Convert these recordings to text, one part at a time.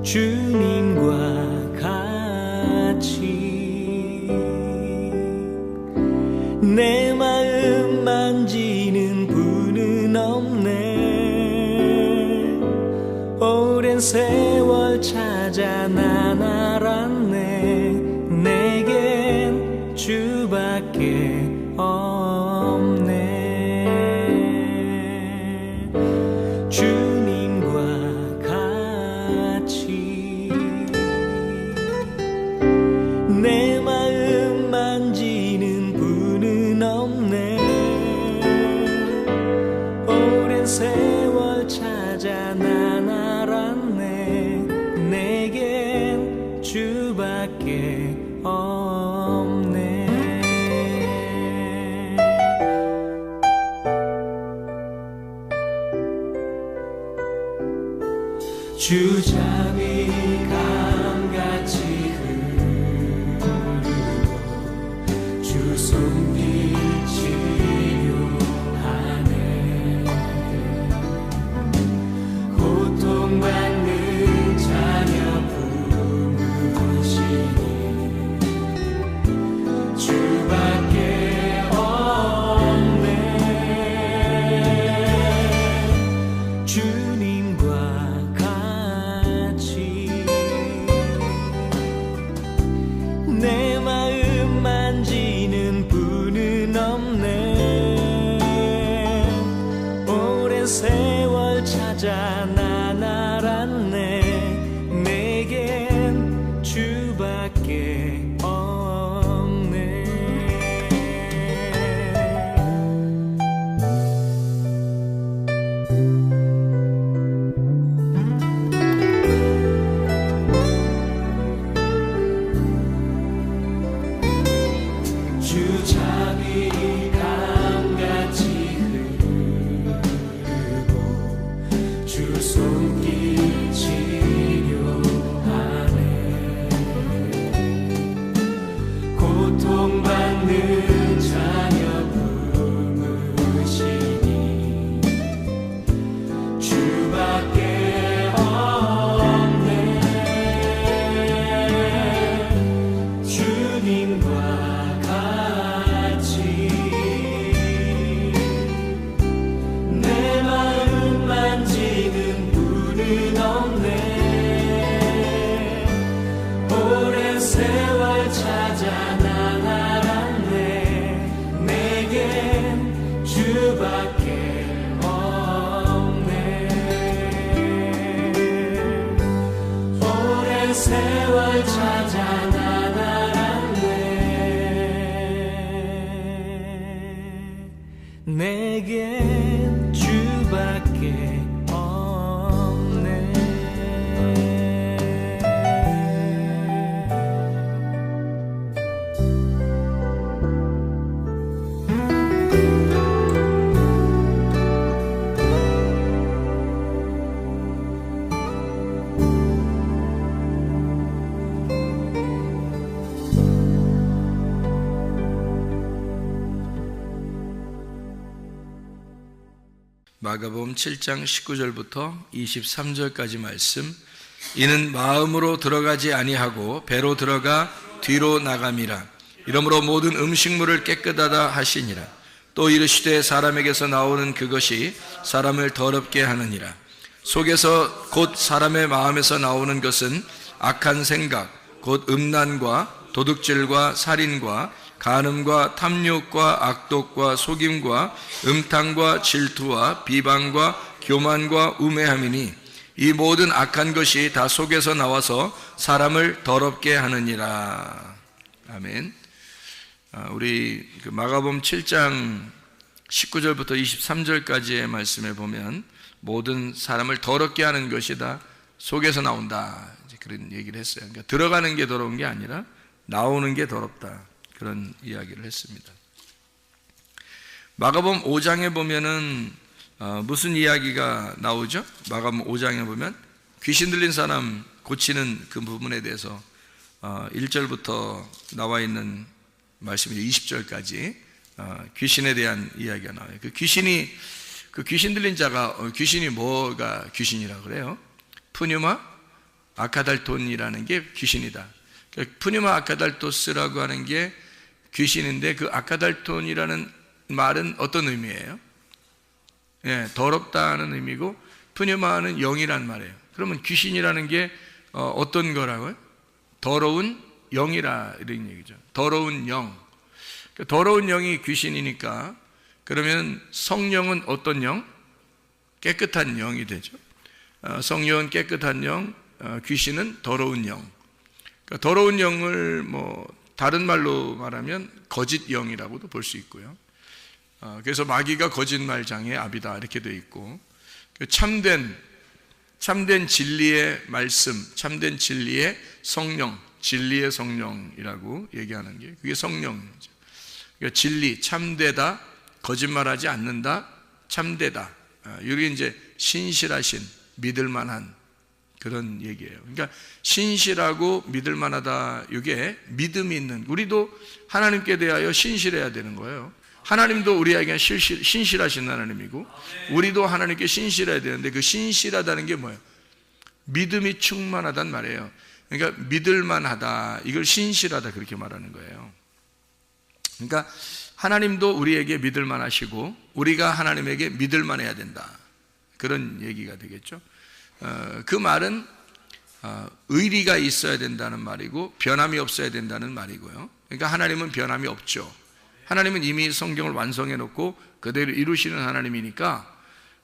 주님과 같이 내 마음 만지는 분은 없네. 오랜 세월 찾아 난 알았네. 내겐 주밖에 없네. 주님과 같이 내 마음 만지는 분은 없네. 오랜 세월 찾아 난 알았네. 내겐 주밖에 없네. 주잠이 감같이 흐르고 주 손길 치료하네. 고통받는 자녀 품으시니 주밖에 없네. 주님과 내 마음 만지는 분은 없네. 오랜 세월 찾아 난 알았네. 내겐 주밖에 없네. 주잠이 감같이 흐르고 주 손길 치료하네. 고통받는 자녀 품으시니 주밖에 없네. 주님과 내 마음 만지는 분은 없네. 오랜 세월 찾아 난 알았네. 내겐 주밖에 없네. 오랜 세월 찾아 난 알았네. 내겐 주밖에 없네. 마가복음 7장 19절부터 23절까지 말씀. 이는 마음으로 들어가지 아니하고 배로 들어가 뒤로 나감이라. 이러므로 모든 음식물을 깨끗하다 하시니라. 또 이르시되 사람에게서 나오는 그것이 사람을 더럽게 하느니라. 속에서 곧 사람의 마음에서 나오는 것은 악한 생각 곧 음란과 도둑질과 살인과 간음과 탐욕과 악독과 속임과 음탕과 질투와 비방과 교만과 우매함이니 이 모든 악한 것이 다 속에서 나와서 사람을 더럽게 하느니라. 아멘. 우리 마가복음 7장 19절부터 23절까지의 말씀에 보면 모든 사람을 더럽게 하는 것이 다 속에서 나온다, 그런 얘기를 했어요. 그러니까 들어가는 게 더러운 게 아니라 나오는 게 더럽다, 그런 이야기를 했습니다. 마가복음 5장에 보면은 무슨 이야기가 나오죠? 마가복음 5장에 보면 귀신 들린 사람 고치는 그 부분에 대해서 1절부터 나와 있는 말씀이 20절까지 귀신에 대한 이야기가 나와요. 그 귀신 들린 자가 귀신이 뭐가 귀신이라고 그래요? 푸뉴마, 아카달톤이라는 게 귀신이다. 푸뉴마 아카달토스라고 하는 게 귀신인데, 그 아카달톤이라는 말은 어떤 의미예요? 예, 더럽다는 의미고, 푸뉴마는 영이란 말이에요. 그러면 귀신이라는 게 어떤 거라고요? 더러운 영이라 이런 얘기죠. 더러운 영. 더러운 영이 귀신이니까, 그러면 성령은 어떤 영? 깨끗한 영이 되죠. 성령은 깨끗한 영, 귀신은 더러운 영. 그러니까 더러운 영을 다른 말로 말하면 거짓 영이라고도 볼 수 있고요. 그래서 마귀가 거짓말장의 아비다 이렇게 되어 있고, 참된 진리의 말씀, 참된 진리의 성령, 진리의 성령이라고 얘기하는 게 그게 성령이죠. 그러니까 진리, 참되다, 거짓말하지 않는다, 참되다. 이게 이제 신실하신, 믿을만한 그런 얘기예요. 그러니까 신실하고 믿을만하다, 이게 믿음이 있는, 우리도 하나님께 대하여 신실해야 되는 거예요. 하나님도 우리에게 신실하신 하나님이고, 우리도 하나님께 신실해야 되는데, 그 신실하다는 게 뭐예요? 믿음이 충만하단 말이에요. 그러니까 믿을만하다, 이걸 신실하다 그렇게 말하는 거예요. 그러니까 하나님도 우리에게 믿을만하시고 우리가 하나님에게 믿을만해야 된다, 그런 얘기가 되겠죠. 그 말은 의리가 있어야 된다는 말이고 변함이 없어야 된다는 말이고요. 그러니까 하나님은 변함이 없죠. 하나님은 이미 성경을 완성해 놓고 그대로 이루시는 하나님이니까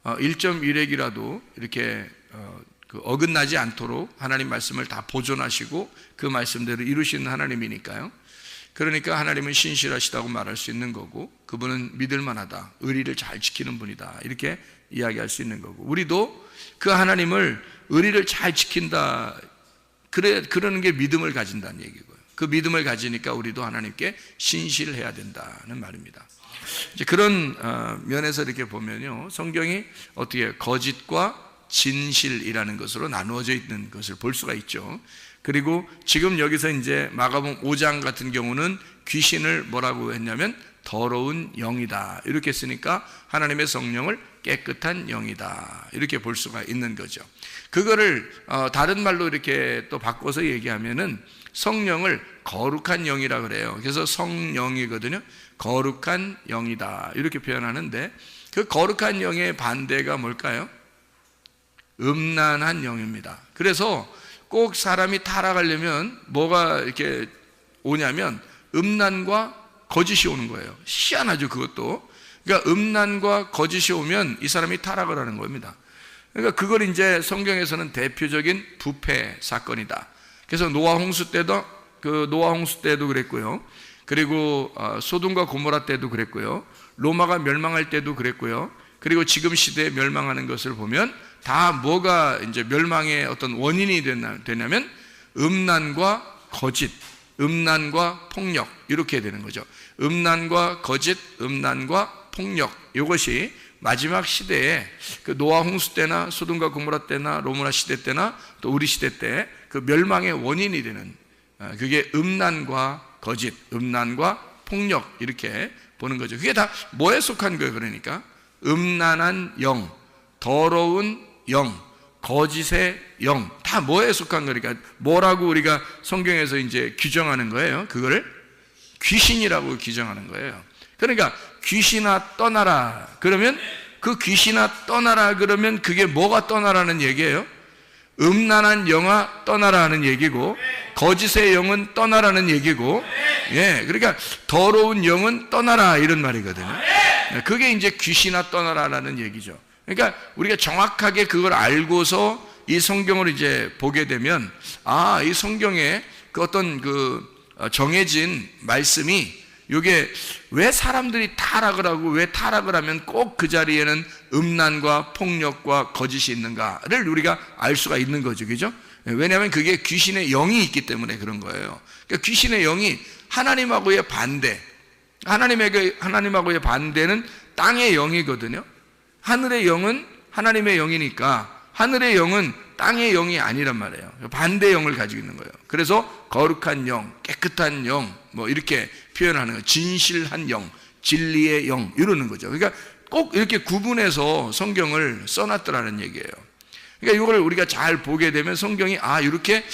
1.1핵이라도 이렇게 어긋나지 않도록 하나님 말씀을 다 보존하시고 그 말씀대로 이루시는 하나님이니까요. 그러니까 하나님은 신실하시다고 말할 수 있는 거고, 그분은 믿을만하다, 의리를 잘 지키는 분이다, 이렇게 이야기할 수 있는 거고, 우리도 그 하나님을 의리를 잘 지킨다, 그러는 게 믿음을 가진다는 얘기고요. 그 믿음을 가지니까 우리도 하나님께 신실해야 된다는 말입니다. 이제 그런 면에서 이렇게 보면요, 성경이 어떻게 거짓과 진실이라는 것으로 나누어져 있는 것을 볼 수가 있죠. 그리고 지금 여기서 이제 마가복음 5장 같은 경우는 귀신을 뭐라고 했냐면 더러운 영이다, 이렇게 쓰니까 하나님의 성령을 깨끗한 영이다, 이렇게 볼 수가 있는 거죠. 그거를 다른 말로 이렇게 또 바꿔서 얘기하면은 성령을 거룩한 영이라 그래요. 그래서 성령이거든요. 거룩한 영이다, 이렇게 표현하는데, 그 거룩한 영의 반대가 뭘까요? 음란한 영입니다. 그래서 꼭 사람이 타락하려면 뭐가 이렇게 오냐면 음란과 거짓이 오는 거예요. 희한하죠, 그것도. 그러니까 음란과 거짓이 오면 이 사람이 타락을 하는 겁니다. 그러니까 그걸 이제 성경에서는 대표적인 부패 사건이다. 그래서 노아 홍수 때도 그랬고요. 그리고 소돔과 고모라 때도 그랬고요. 로마가 멸망할 때도 그랬고요. 그리고 지금 시대에 멸망하는 것을 보면 다 뭐가 이제 멸망의 어떤 원인이 되냐면 음란과 거짓, 음란과 폭력, 이렇게 되는 거죠. 음란과 거짓, 음란과 폭력, 이것이 마지막 시대에 그 노아 홍수 때나 소돔과 고모라 때나 로마 시대 때나 또 우리 시대 때 그 멸망의 원인이 되는, 그게 음란과 거짓, 음란과 폭력, 이렇게 보는 거죠. 그게 다 뭐에 속한 거예요? 그러니까 음란한 영, 더러운 영, 거짓의 영, 다 뭐에 속한 거니까 뭐라고 우리가 성경에서 이제 규정하는 거예요? 그거를 귀신이라고 규정하는 거예요. 그러니까 귀신아 떠나라 그러면, 그 귀신아 떠나라 그러면 그게 뭐가 떠나라는 얘기예요? 음란한 영아 떠나라 하는 얘기고, 거짓의 영은 떠나라는 얘기고, 예, 그러니까 더러운 영은 떠나라, 이런 말이거든요. 그게 이제 귀신아 떠나라라는 얘기죠. 그러니까 우리가 정확하게 그걸 알고서 이 성경을 이제 보게 되면, 이 성경에 그 어떤 정해진 말씀이, 이게 왜 사람들이 타락을 하고 왜 타락을 하면 꼭 그 자리에는 음란과 폭력과 거짓이 있는가를 우리가 알 수가 있는 거죠. 그죠? 왜냐하면 그게 귀신의 영이 있기 때문에 그런 거예요. 그러니까 귀신의 영이 하나님하고의 반대, 하나님하고의 반대는 땅의 영이거든요. 하늘의 영은 하나님의 영이니까 하늘의 영은 땅의 영이 아니란 말이에요. 반대 영을 가지고 있는 거예요. 그래서 거룩한 영, 깨끗한 영, 이렇게 표현하는 거예요. 진실한 영, 진리의 영, 이러는 거죠. 그러니까 꼭 이렇게 구분해서 성경을 써놨더라는 얘기예요. 그러니까 이걸 우리가 잘 보게 되면 성경이 이렇게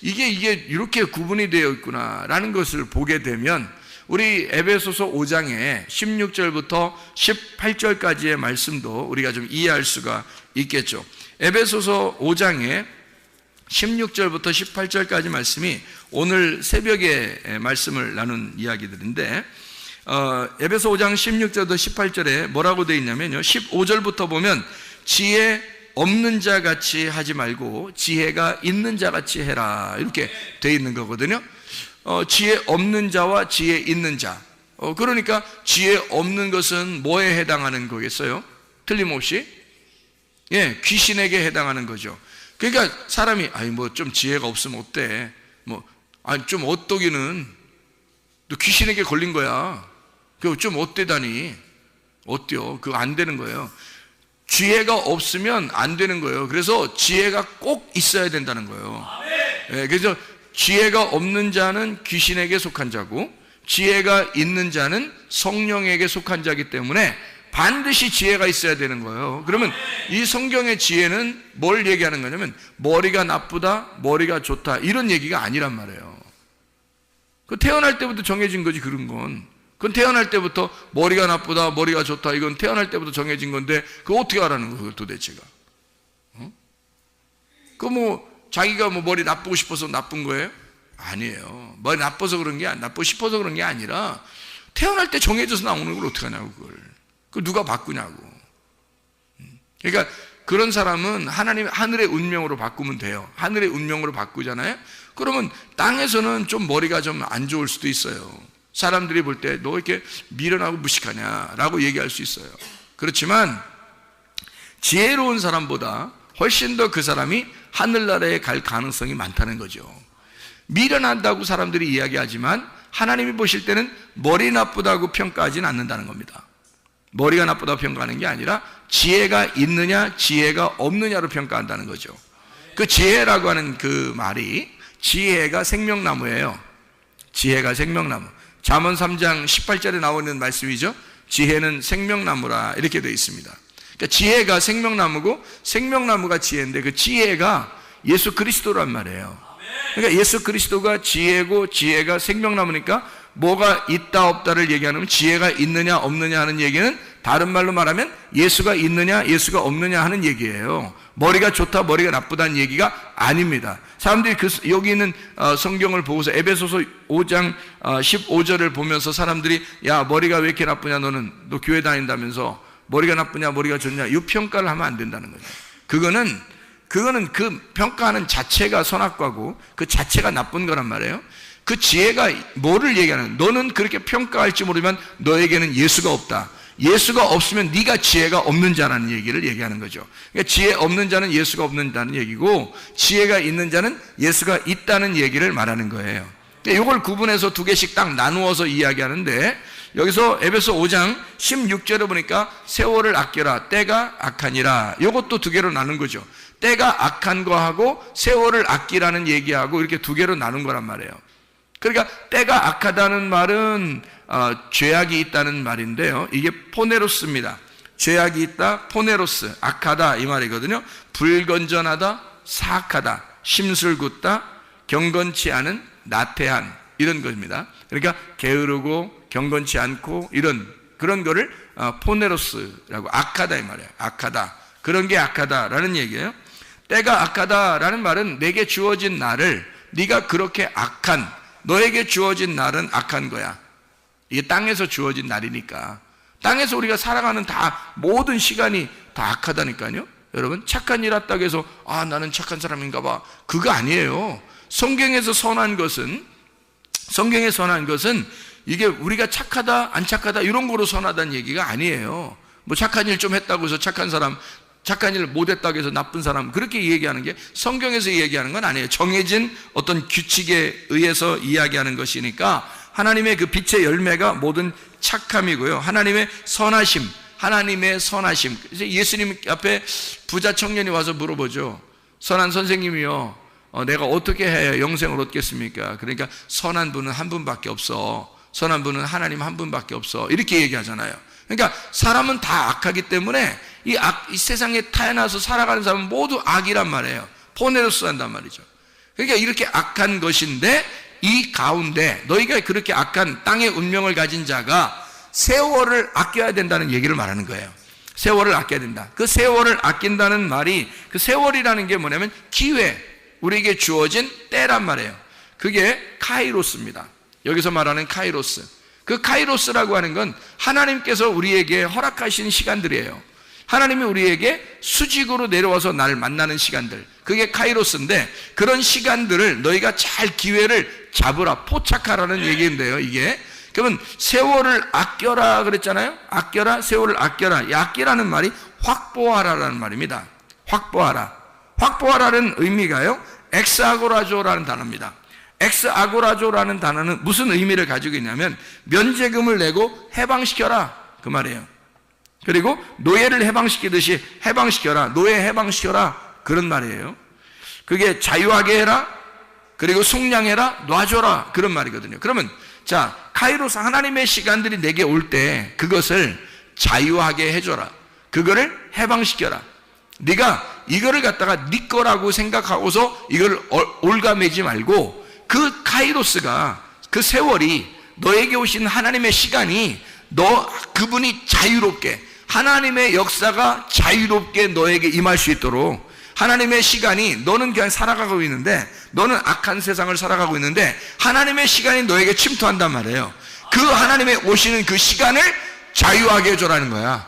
이게 이렇게 구분이 되어 있구나라는 것을 보게 되면 우리 에베소서 5장의 16절부터 18절까지의 말씀도 우리가 좀 이해할 수가 있겠죠. 에베소서 5장의 16절부터 18절까지 말씀이 오늘 새벽에 말씀을 나눈 이야기들인데 에베소 5장 16절부터 18절에 뭐라고 되어 있냐면요, 15절부터 보면 지혜 없는 자 같이 하지 말고 지혜가 있는 자 같이 해라, 이렇게 되어 있는 거거든요. 지혜 없는 자와 지혜 있는 자. 그러니까 지혜 없는 것은 뭐에 해당하는 거겠어요? 틀림없이 귀신에게 해당하는 거죠. 그러니까 사람이 뭐 좀 지혜가 없으면 어때? 좀 어떠기는 너 귀신에게 걸린 거야. 그 좀 어때다니? 어때요? 그거 안 되는 거예요. 지혜가 없으면 안 되는 거예요. 그래서 지혜가 꼭 있어야 된다는 거예요. 그래서 지혜가 없는 자는 귀신에게 속한 자고 지혜가 있는 자는 성령에게 속한 자이기 때문에 반드시 지혜가 있어야 되는 거예요. 그러면 이 성경의 지혜는 뭘 얘기하는 거냐면 머리가 나쁘다, 머리가 좋다, 이런 얘기가 아니란 말이에요. 그 태어날 때부터 정해진 거지, 그런 건. 그건 태어날 때부터 머리가 나쁘다, 머리가 좋다, 이건 태어날 때부터 정해진 건데 그거 어떻게 하라는 거예요, 도대체가? 자기가 머리 나쁘고 싶어서 나쁜 거예요? 아니에요. 머리 나빠서 그런 게, 나쁘고 싶어서 그런 게 아니라 태어날 때 정해져서 나오는 걸 어떻게 하냐고, 그걸 누가 바꾸냐고. 그러니까 그런 사람은 하늘의 운명으로 바꾸면 돼요. 하늘의 운명으로 바꾸잖아요. 그러면 땅에서는 좀 머리가 좀 안 좋을 수도 있어요. 사람들이 볼 때 너 이렇게 미련하고 무식하냐라고 얘기할 수 있어요. 그렇지만 지혜로운 사람보다 훨씬 더 그 사람이 하늘나라에 갈 가능성이 많다는 거죠. 미련한다고 사람들이 이야기하지만 하나님이 보실 때는 머리 나쁘다고 평가하지는 않는다는 겁니다. 머리가 나쁘다고 평가하는 게 아니라 지혜가 있느냐 지혜가 없느냐로 평가한다는 거죠. 그 지혜라고 하는 그 말이 지혜가 생명나무예요. 지혜가 생명나무. 잠언 3장 18절에 나오는 말씀이죠. 지혜는 생명나무라, 이렇게 되어 있습니다. 그러니까 지혜가 생명나무고 생명나무가 지혜인데 그 지혜가 예수 그리스도란 말이에요. 그러니까 예수 그리스도가 지혜고 지혜가 생명나무니까 뭐가 있다 없다를 얘기하면 지혜가 있느냐 없느냐 하는 얘기는 다른 말로 말하면 예수가 있느냐 예수가 없느냐 하는 얘기예요. 머리가 좋다 머리가 나쁘다는 얘기가 아닙니다. 사람들이 여기 있는 성경을 보고서 에베소서 5장 15절을 보면서 사람들이 야 머리가 왜 이렇게 나쁘냐, 너 교회 다닌다면서 머리가 나쁘냐 머리가 좋냐, 이 평가를 하면 안 된다는 거죠. 그거는 그 평가하는 자체가 선악과고 그 자체가 나쁜 거란 말이에요. 그 지혜가 뭐를 얘기하는, 너는 그렇게 평가할지 모르지만 너에게는 예수가 없다. 예수가 없으면 네가 지혜가 없는 자라는 얘기를 얘기하는 거죠. 그러니까 지혜 없는 자는 예수가 없는다는 얘기고 지혜가 있는 자는 예수가 있다는 얘기를 말하는 거예요. 이걸 구분해서 두 개씩 딱 나누어서 이야기하는데 여기서 에베소 5장 16절에 보니까 세월을 아껴라 때가 악하니라, 이것도 두 개로 나눈 거죠. 때가 악한 거하고 세월을 아끼라는 얘기하고 이렇게 두 개로 나눈 거란 말이에요. 그러니까 때가 악하다는 말은 죄악이 있다는 말인데요, 이게 포네로스입니다. 죄악이 있다, 포네로스, 악하다 이 말이거든요. 불건전하다, 사악하다, 심술궂다, 경건치 않은, 나태한, 이런 것입니다. 그러니까 게으르고 경건치 않고 그런 거를 포네로스라고, 악하다 이 말이에요. 악하다, 그런 게 악하다라는 얘기예요. 때가 악하다라는 말은 내게 주어진 날을, 네가 그렇게 악한, 너에게 주어진 날은 악한 거야. 이게 땅에서 주어진 날이니까. 땅에서 우리가 살아가는 모든 시간이 다 악하다니까요. 여러분, 착한 일 했다고 해서 나는 착한 사람인가 봐, 그거 아니에요. 성경에서 선한 것은 이게 우리가 착하다 안 착하다 이런 거로 선하다는 얘기가 아니에요. 뭐 착한 일 좀 했다고 해서 착한 일 못했다고 해서 나쁜 사람, 그렇게 얘기하는 게 성경에서 얘기하는 건 아니에요. 정해진 어떤 규칙에 의해서 이야기하는 것이니까 하나님의 그 빛의 열매가 모든 착함이고요, 하나님의 선하심. 그래서 예수님 앞에 부자 청년이 와서 물어보죠. 선한 선생님이요, 내가 어떻게 해야 영생을 얻겠습니까? 그러니까 선한 분은 한 분밖에 없어. 선한 분은 하나님 한 분밖에 없어. 이렇게 얘기하잖아요. 그러니까 사람은 다 악하기 때문에 이 세상에 태어나서 살아가는 사람은 모두 악이란 말이에요. 포네로스 한단 말이죠. 그러니까 이렇게 악한 것인데 이 가운데 너희가 그렇게 악한 땅의 운명을 가진 자가 세월을 아껴야 된다는 얘기를 말하는 거예요. 세월을 아껴야 된다. 그 세월을 아낀다는 말이, 그 세월이라는 게 뭐냐면 기회, 우리에게 주어진 때란 말이에요. 그게 카이로스입니다. 여기서 말하는 카이로스. 그 카이로스라고 하는 건 하나님께서 우리에게 허락하신 시간들이에요. 하나님이 우리에게 수직으로 내려와서 나를 만나는 시간들, 그게 카이로스인데, 그런 시간들을 너희가 잘 기회를 잡으라, 포착하라는 얘기인데요. 이게 그러면 세월을 아껴라 그랬잖아요. 아껴라, 세월을 아껴라. 이 아끼라는 말이 확보하라라는 말입니다. 확보하라. 확보하라는 의미가요, 엑스아고라조라는 단어입니다. 엑스아고라조라는 단어는 무슨 의미를 가지고 있냐면 면제금을 내고 해방시켜라 그 말이에요. 그리고 노예를 해방시키듯이 해방시켜라, 노예 해방시켜라, 그런 말이에요. 그게 자유하게 해라, 그리고 속량해라, 놔줘라, 그런 말이거든요. 그러면 자, 카이로스, 하나님의 시간들이 내게 올 때 그것을 자유하게 해줘라, 그거를 해방시켜라. 네가 이거를 갖다가 네 거라고 생각하고서 이걸 올가매지 말고, 그 카이로스가, 그 세월이, 너에게 오신 하나님의 시간이 그분이 자유롭게, 하나님의 역사가 자유롭게 너에게 임할 수 있도록, 하나님의 시간이, 너는 그냥 살아가고 있는데, 너는 악한 세상을 살아가고 있는데 하나님의 시간이 너에게 침투한단 말이에요. 그 하나님의 오시는 그 시간을 자유하게 해줘라는 거야.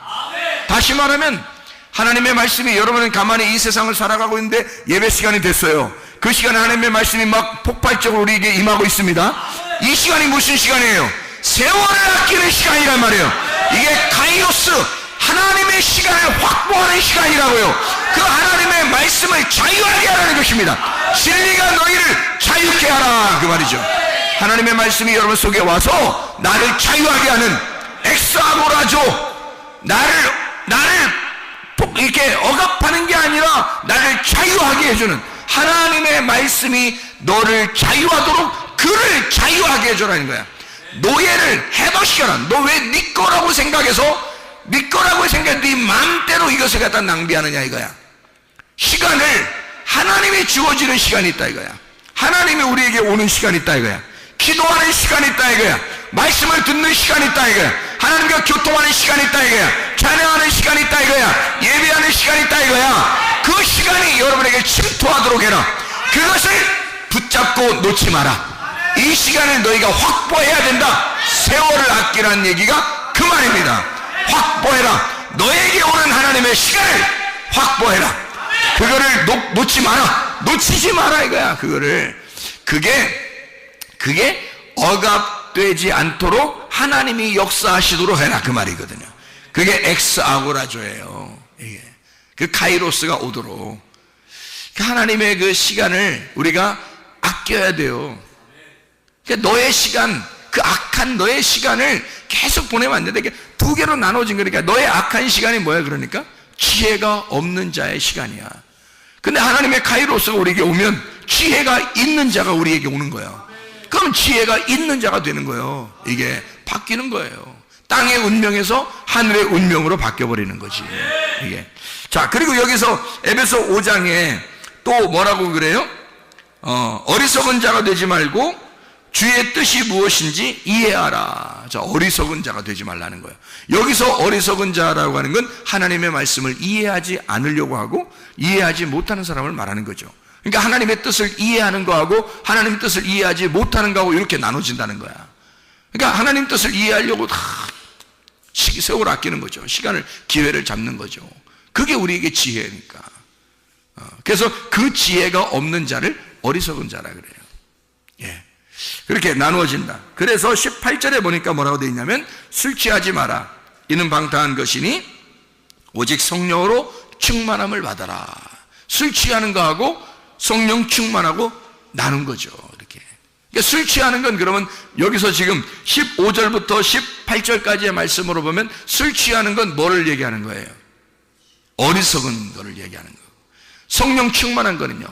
다시 말하면 하나님의 말씀이, 여러분은 가만히 이 세상을 살아가고 있는데 예배 시간이 됐어요. 그 시간에 하나님의 말씀이 막 폭발적으로 우리에게 임하고 있습니다. 이 시간이 무슨 시간이에요? 세월을 아끼는 시간이란 말이에요. 이게 카이로스, 하나님의 시간을 확보하는 시간이라고요. 그 하나님의 말씀을 자유하게 하라는 것입니다. 진리가 너희를 자유케 하라, 그 말이죠. 하나님의 말씀이 여러분 속에 와서 나를 자유하게 하는 엑스아고라조, 나를 이렇게 억압하는 게 아니라 나를 자유하게 해주는 하나님의 말씀이 너를 자유하도록 그를 자유하게 해줘라는 거야. 노예를 해방시켜라. 너 왜 네 거라고 생각해서, 네 거라고 생각해 네 마음대로 이것을 갖다 낭비하느냐 이거야. 시간을, 하나님이 주어지는 시간이 있다 이거야. 하나님이 우리에게 오는 시간이 있다 이거야. 기도하는 시간이 있다 이거야. 말씀을 듣는 시간이 있다 이거야. 하나님과 교통하는 시간이 있다 이거야. 찬양하는 시간이 있다 이거야. 예배하는 시간이 있다 이거야. 그 시간이 여러분에게 침투하도록 해라. 그것을 붙잡고 놓지 마라. 이 시간을 너희가 확보해야 된다. 세월을 아끼라는 얘기가 그 말입니다. 확보해라. 너에게 오는 하나님의 시간을 확보해라. 그거를 놓지 마라. 놓치지 마라 이거야. 그게 억압되지 않도록 하나님이 역사하시도록 해라, 그 말이거든요. 그게 엑스아고라조예요. 이게 그 카이로스가 오도록 하나님의 그 시간을 우리가 아껴야 돼요. 그러니까 너의 시간, 그 악한 너의 시간을 계속 보내면 안 된다. 두 개로 나눠진 거니까 너의 악한 시간이 뭐야? 그러니까 지혜가 없는 자의 시간이야. 근데 하나님의 카이로스가 우리에게 오면 지혜가 있는 자가 우리에게 오는 거야. 그럼 지혜가 있는 자가 되는 거예요. 이게 바뀌는 거예요. 땅의 운명에서 하늘의 운명으로 바뀌어버리는 거지 이게. 자, 그리고 여기서 에베소 5장에 또 뭐라고 그래요? 어리석은 자가 되지 말고 주의 뜻이 무엇인지 이해하라. 자, 어리석은 자가 되지 말라는 거예요. 여기서 어리석은 자라고 하는 건 하나님의 말씀을 이해하지 않으려고 하고 이해하지 못하는 사람을 말하는 거죠. 그러니까 하나님의 뜻을 이해하는 거하고 하나님의 뜻을 이해하지 못하는 거하고 이렇게 나눠진다는 거야. 그러니까 하나님 뜻을 이해하려고 다 세월을 아끼는 거죠. 시간을, 기회를 잡는 거죠. 그게 우리에게 지혜니까. 그래서 그 지혜가 없는 자를 어리석은 자라 그래요. 예. 그렇게 나누어진다. 그래서 18절에 보니까 뭐라고 되어 있냐면 술 취하지 마라. 이는 방탕한 것이니 오직 성령으로 충만함을 받아라. 술 취하는 거하고 성령 충만하고 나눈 거죠. 이렇게. 그러니까 술 취하는 건 그러면 여기서 지금 15절부터 18절까지의 말씀으로 보면 술 취하는 건 뭐를 얘기하는 거예요? 어리석은 거를 얘기하는 거고, 성령 충만한 거는요,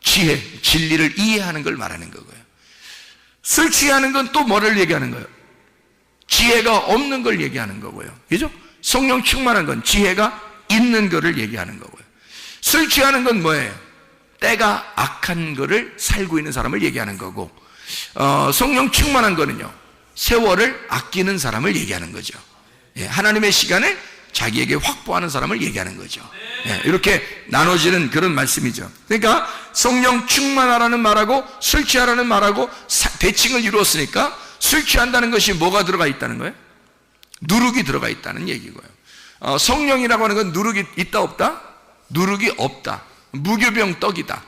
지혜, 진리를 이해하는 걸 말하는 거고요. 술 취하는 건 또 뭐를 얘기하는 거예요? 지혜가 없는 걸 얘기하는 거고요. 그죠? 성령 충만한 건 지혜가 있는 거를 얘기하는 거고요. 술 취하는 건 뭐예요? 때가 악한 거를 살고 있는 사람을 얘기하는 거고, 성령 충만한 거는요, 세월을 아끼는 사람을 얘기하는 거죠. 예, 하나님의 시간을 자기에게 확보하는 사람을 얘기하는 거죠. 예, 이렇게 나눠지는 그런 말씀이죠. 그러니까 성령 충만하라는 말하고 술 취하라는 말하고 대칭을 이루었으니까 술 취한다는 것이 뭐가 들어가 있다는 거예요? 누룩이 들어가 있다는 얘기고요. 성령이라고 하는 건 누룩이 있다 없다? 누룩이 없다. 무교병 떡이다.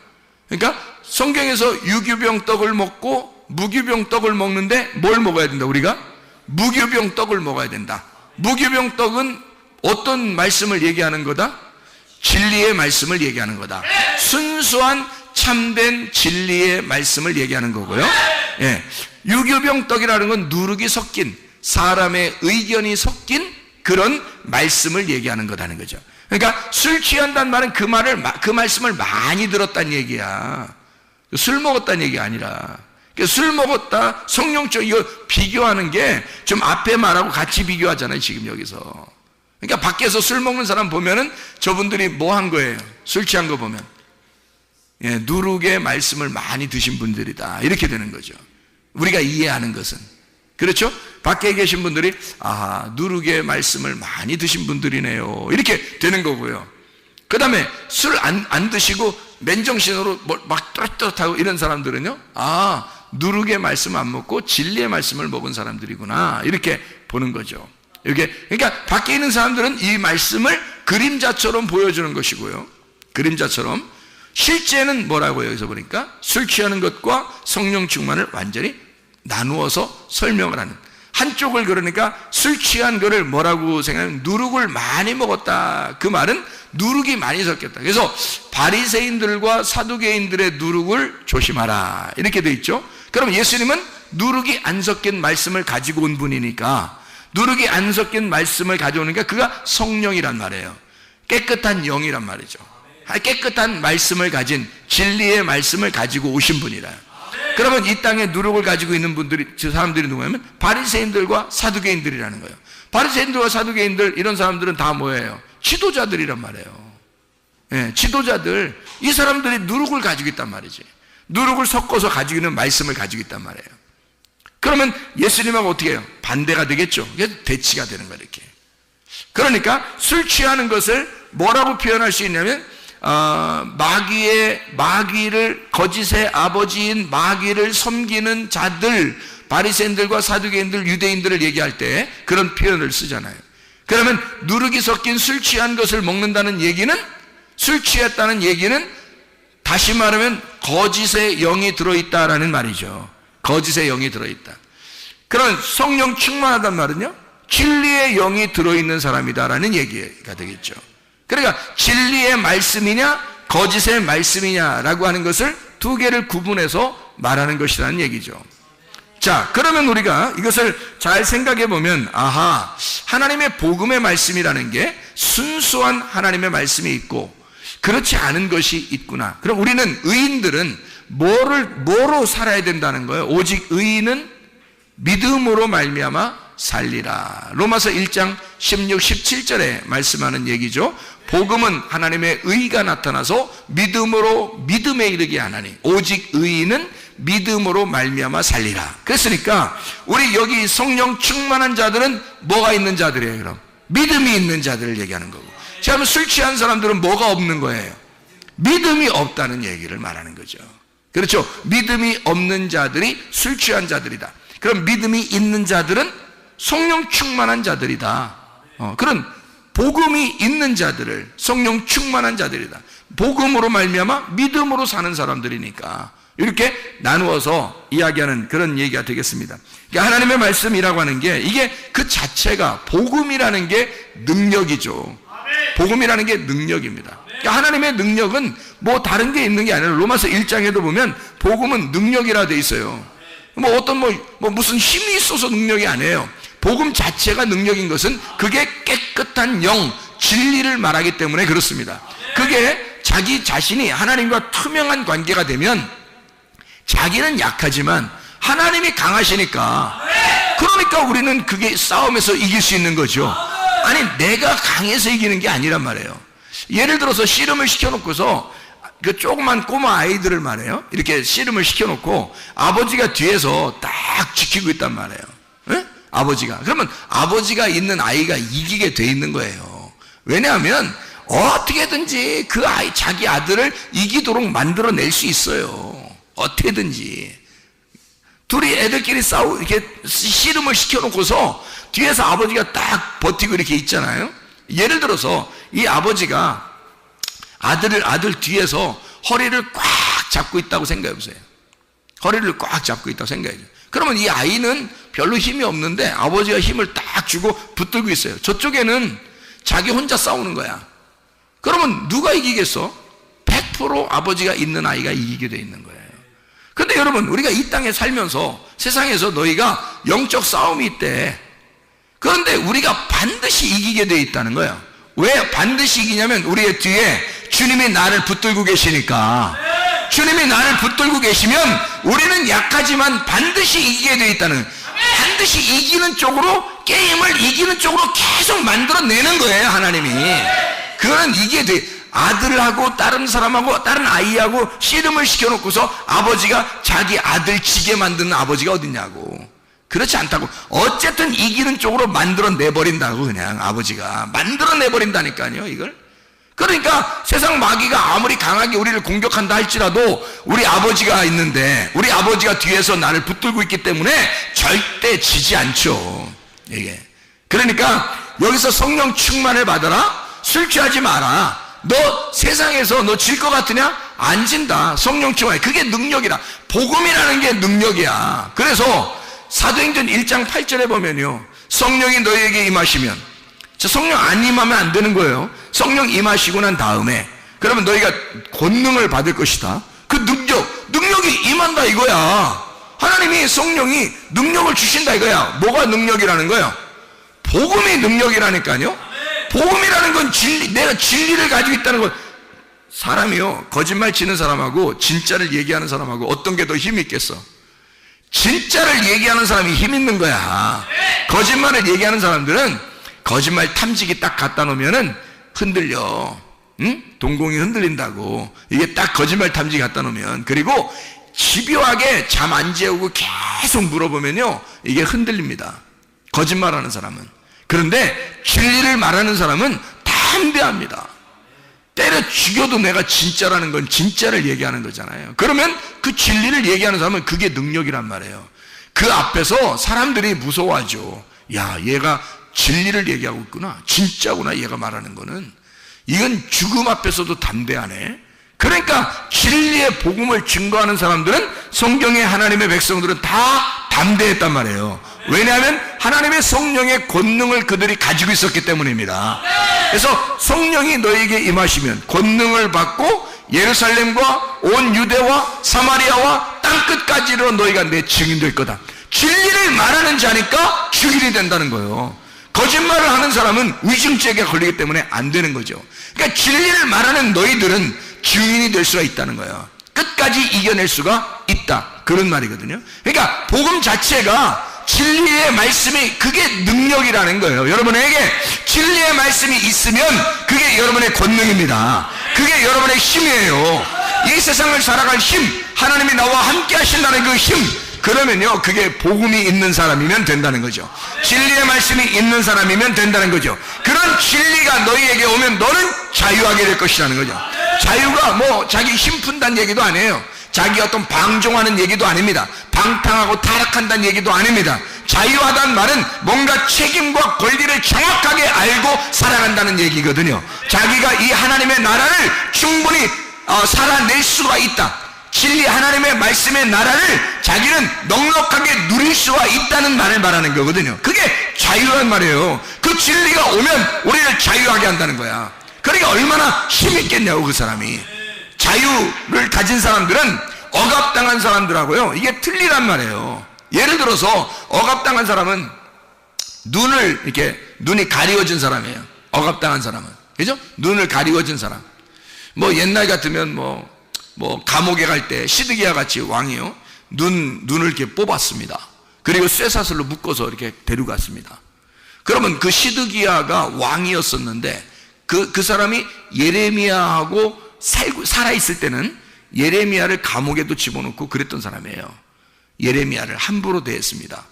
그러니까 성경에서 유교병 떡을 먹고 무교병 떡을 먹는데 뭘 먹어야 된다? 우리가 무교병 떡을 먹어야 된다. 무교병 떡은 어떤 말씀을 얘기하는 거다? 진리의 말씀을 얘기하는 거다. 순수한 참된 진리의 말씀을 얘기하는 거고요. 예. 유교병 떡이라는 건 누룩이 섞인, 사람의 의견이 섞인 그런 말씀을 얘기하는 거다는 거죠. 그러니까 술 취한다는 말은 그 말씀을 많이 들었다는 얘기야. 술 먹었다는 얘기가 아니라, 술 먹었다, 성령적, 이거 비교하는 게 좀 앞에 말하고 같이 비교하잖아요, 지금 여기서. 그러니까 밖에서 술 먹는 사람 보면은 저분들이 뭐 한 거예요? 술 취한 거 보면. 예, 누룩의 말씀을 많이 드신 분들이다. 이렇게 되는 거죠. 우리가 이해하는 것은. 그렇죠? 밖에 계신 분들이, 아, 누룩의 말씀을 많이 드신 분들이네요. 이렇게 되는 거고요. 그 다음에 술 안 드시고 맨정신으로 막 떳떳하고 이런 사람들은요, 아, 누룩의 말씀 안 먹고 진리의 말씀을 먹은 사람들이구나. 이렇게 보는 거죠. 이렇게, 그러니까 밖에 있는 사람들은 이 말씀을 그림자처럼 보여주는 것이고요. 그림자처럼. 실제는 뭐라고요? 여기서 보니까 술 취하는 것과 성령 충만을 완전히 나누어서 설명을 하는. 한쪽을 그러니까 술 취한 거를 뭐라고 생각하면 누룩을 많이 먹었다. 그 말은 누룩이 많이 섞였다. 그래서 바리새인들과 사두개인들의 누룩을 조심하라. 이렇게 돼 있죠. 그럼 예수님은 누룩이 안 섞인 말씀을 가지고 온 분이니까, 누룩이 안 섞인 말씀을 가져오니까 그가 성령이란 말이에요. 깨끗한 영이란 말이죠. 깨끗한 말씀을 가진 진리의 말씀을 가지고 오신 분이라. 그러면 이 땅에 누룩을 가지고 있는 분들이, 저 사람들이 누구냐면 바리새인들과 사두개인들이라는 거예요. 바리새인들과 사두개인들, 이런 사람들은 다 뭐예요? 지도자들이란 말이에요. 예, 지도자들. 이 사람들이 누룩을 가지고 있단 말이지. 누룩을 섞어서 가지고 있는 말씀을 가지고 있단 말이에요. 그러면 예수님하고 어떻게 해요? 반대가 되겠죠. 이게 대치가 되는 거예요, 이렇게. 그러니까 술 취하는 것을 뭐라고 표현할 수 있냐면, 마귀를, 거짓의 아버지인 마귀를 섬기는 자들, 바리새인들과 사두개인들, 유대인들을 얘기할 때 그런 표현을 쓰잖아요. 그러면 누룩이 섞인 술 취한 것을 먹는다는 얘기는, 술 취했다는 얘기는 다시 말하면 거짓의 영이 들어있다라는 말이죠. 거짓의 영이 들어있다. 그런 성령 충만하단 말은요, 진리의 영이 들어있는 사람이다라는 얘기가 되겠죠. 그러니까 진리의 말씀이냐 거짓의 말씀이냐라고 하는 것을 두 개를 구분해서 말하는 것이라는 얘기죠. 자, 그러면 우리가 이것을 잘 생각해 보면, 아하, 하나님의 복음의 말씀이라는 게 순수한 하나님의 말씀이 있고 그렇지 않은 것이 있구나. 그럼 우리는, 의인들은 뭐로 살아야 된다는 거예요? 오직 의인은 믿음으로 말미암아 살리라. 로마서 1장 16, 17절에 말씀하는 얘기죠. 복음은 하나님의 의가 나타나서 믿음으로 믿음에 이르게 하나니 오직 의인은 믿음으로 말미암아 살리라. 그랬으니까 우리 여기 성령 충만한 자들은 뭐가 있는 자들이에요? 그럼 믿음이 있는 자들을 얘기하는 거고, 자, 술 취한 사람들은 뭐가 없는 거예요? 믿음이 없다는 얘기를 말하는 거죠. 그렇죠? 믿음이 없는 자들이 술 취한 자들이다. 그럼 믿음이 있는 자들은 성령 충만한 자들이다. 그런 복음이 있는 자들을 성령 충만한 자들이다. 복음으로 말미암아 믿음으로 사는 사람들이니까 이렇게 나누어서 이야기하는 그런 얘기가 되겠습니다. 그러니까 하나님의 말씀이라고 하는 게, 이게 그 자체가, 복음이라는 게 능력이죠. 복음이라는 게 능력입니다. 그러니까 하나님의 능력은 뭐 다른 게 있는 게 아니라, 로마서 1장에도 보면 복음은 능력이라 돼 있어요. 무슨 힘이 있어서 능력이 아니에요. 복음 자체가 능력인 것은 그게 깨끗한 영, 진리를 말하기 때문에 그렇습니다. 그게 자기 자신이 하나님과 투명한 관계가 되면 자기는 약하지만 하나님이 강하시니까 그러니까 우리는 그게 싸움에서 이길 수 있는 거죠. 아니, 내가 강해서 이기는 게 아니란 말이에요. 예를 들어서 씨름을 시켜놓고서 그 조그만 꼬마 아이들을 말이에요, 이렇게 씨름을 시켜놓고 아버지가 뒤에서 딱 지키고 있단 말이에요. 예? 아버지가. 그러면 아버지가 있는 아이가 이기게 돼 있는 거예요. 왜냐하면 어떻게든지 그 아이, 자기 아들을 이기도록 만들어낼 수 있어요. 어떻게든지. 둘이 애들끼리 이렇게 씨름을 시켜놓고서 뒤에서 아버지가 딱 버티고 이렇게 있잖아요. 예를 들어서 이 아버지가 아들 뒤에서 허리를 꽉 잡고 있다고 생각해 보세요. 허리를 꽉 잡고 있다고 생각해 보세요. 그러면 이 아이는 별로 힘이 없는데 아버지가 힘을 딱 주고 붙들고 있어요. 저쪽에는 자기 혼자 싸우는 거야. 그러면 누가 이기겠어? 100% 아버지가 있는 아이가 이기게 돼 있는 거예요. 근데 여러분, 우리가 이 땅에 살면서 세상에서 너희가 영적 싸움이 있대. 그런데 우리가 반드시 이기게 돼 있다는 거예요. 왜 반드시 이기냐면 우리의 뒤에 주님이 나를 붙들고 계시니까. 주님이 나를 붙들고 계시면 우리는 약하지만 반드시 이기게 돼 있다는 거예요. 반드시 이기는 쪽으로, 게임을 이기는 쪽으로 계속 만들어내는 거예요, 하나님이. 그거는 이게 돼. 아들하고 다른 사람하고 다른 아이하고 씨름을 시켜놓고서 아버지가 자기 아들 지게 만드는 아버지가 어딨냐고. 그렇지 않다고. 어쨌든 이기는 쪽으로 만들어내버린다고. 그냥 아버지가 만들어내버린다니까요, 이걸. 그러니까 세상 마귀가 아무리 강하게 우리를 공격한다 할지라도 우리 아버지가 있는데, 우리 아버지가 뒤에서 나를 붙들고 있기 때문에 절대 지지 않죠, 이게. 그러니까 여기서 성령 충만을 받아라. 술 취하지 마라. 너 세상에서 너 질 것 같으냐? 안 진다. 성령 충만. 그게 능력이라. 복음이라는 게 능력이야. 그래서 사도행전 1장 8절에 보면요, 성령이 너희에게 임하시면, 성령 안 임하면 안 되는 거예요. 성령 임하시고 난 다음에 그러면 너희가 권능을 받을 것이다. 그 능력이 임한다 이거야. 하나님이, 성령이 능력을 주신다 이거야. 뭐가 능력이라는 거야? 복음이 능력이라니까요. 복음이라는 건 진리, 내가 진리를 가지고 있다는 건. 사람이요, 거짓말 치는 사람하고 진짜를 얘기하는 사람하고 어떤 게 더 힘이 있겠어? 진짜를 얘기하는 사람이 힘 있는 거야. 거짓말을 얘기하는 사람들은 거짓말 탐지기 딱 갖다 놓으면은 흔들려. 응? 동공이 흔들린다고. 이게 딱 거짓말 탐지기 갖다 놓으면. 그리고 집요하게 잠 안 재우고 계속 물어보면요, 이게 흔들립니다, 거짓말하는 사람은. 그런데 진리를 말하는 사람은 담대합니다. 때려 죽여도 내가 진짜라는 건 진짜를 얘기하는 거잖아요. 그러면 그 진리를 얘기하는 사람은 그게 능력이란 말이에요. 그 앞에서 사람들이 무서워하죠. 야, 얘가 진리를 얘기하고 있구나, 진짜구나, 얘가 말하는 거는. 이건 죽음 앞에서도 담대하네. 그러니까 진리의 복음을 증거하는 사람들은, 성경의 하나님의 백성들은 다 담대했단 말이에요. 왜냐하면 하나님의 성령의 권능을 그들이 가지고 있었기 때문입니다. 그래서 성령이 너에게 임하시면 권능을 받고 예루살렘과 온 유대와 사마리아와 땅끝까지로 너희가 내 증인 될 거다. 진리를 말하는 자니까 증인이 된다는 거예요. 거짓말을 하는 사람은 위증죄에 걸리기 때문에 안 되는 거죠. 그러니까 진리를 말하는 너희들은 증인이 될 수가 있다는 거예요. 끝까지 이겨낼 수가 있다, 그런 말이거든요. 그러니까 복음 자체가, 진리의 말씀이, 그게 능력이라는 거예요. 여러분에게 진리의 말씀이 있으면 그게 여러분의 권능입니다. 그게 여러분의 힘이에요. 이 세상을 살아갈 힘, 하나님이 나와 함께 하신다는 그 힘, 그러면요, 그게 복음이 있는 사람이면 된다는 거죠. 진리의 말씀이 있는 사람이면 된다는 거죠. 그런 진리가 너희에게 오면 너는 자유하게 될 것이라는 거죠. 자유가 뭐 자기 힘 푼다는 얘기도 아니에요. 자기 어떤 방종하는 얘기도 아닙니다. 방탕하고 타락한다는 얘기도 아닙니다. 자유하다는 말은 뭔가 책임과 권리를 정확하게 알고 살아간다는 얘기거든요. 자기가 이 하나님의 나라를 충분히 살아낼 수가 있다. 진리 하나님의 말씀의 나라를 자기는 넉넉하게 누릴 수가 있다는 말을 말하는 거거든요. 그게 자유란 말이에요. 그 진리가 오면 우리를 자유하게 한다는 거야. 그러니까 얼마나 힘있겠냐고, 그 사람이. 자유를 가진 사람들은 억압당한 사람들하고요, 이게 틀리란 말이에요. 예를 들어서 억압당한 사람은 눈이 가리워진 사람이에요. 억압당한 사람은, 그죠? 눈을 가리워진 사람. 뭐 옛날 같으면 뭐 감옥에 갈 때 시드기야 같이 왕이요, 눈을 이렇게 뽑았습니다. 그리고 쇠사슬로 묶어서 이렇게 데려갔습니다. 그러면 그 시드기야가 왕이었었는데 그 사람이 예레미야하고 살아있을 때는 예레미야를 감옥에도 집어넣고 그랬던 사람이에요. 예레미야를 함부로 대했습니다.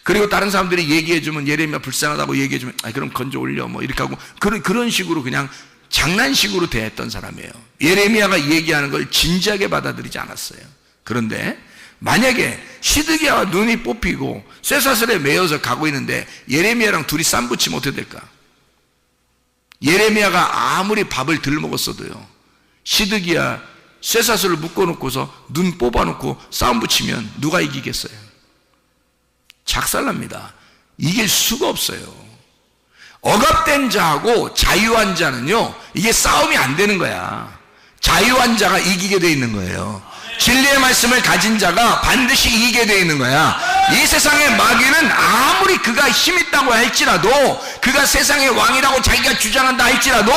그리고 다른 사람들이 얘기해주면 예레미야 불쌍하다고 얘기해주면 그럼 건져 올려 뭐 이렇게 하고 그런 식으로 그냥 장난식으로 대했던 사람이에요. 예레미야가 얘기하는 걸 진지하게 받아들이지 않았어요. 그런데 만약에 시드기야가 눈이 뽑히고 쇠사슬에 매여서 가고 있는데 예레미야랑 둘이 쌈 붙이면 어떻게 될까? 예레미야가 아무리 밥을 덜 먹었어도요, 시드기야 쇠사슬을 묶어놓고서 눈 뽑아놓고 싸움 붙이면 누가 이기겠어요? 작살납니다. 이길 수가 없어요. 억압된 자하고 자유한 자는요, 이게 싸움이 안 되는 거야. 자유한 자가 이기게 돼 있는 거예요. 진리의 말씀을 가진 자가 반드시 이기게 돼 있는 거야. 이 세상의 마귀는 아무리 그가 힘 있다고 할지라도, 그가 세상의 왕이라고 자기가 주장한다 할지라도,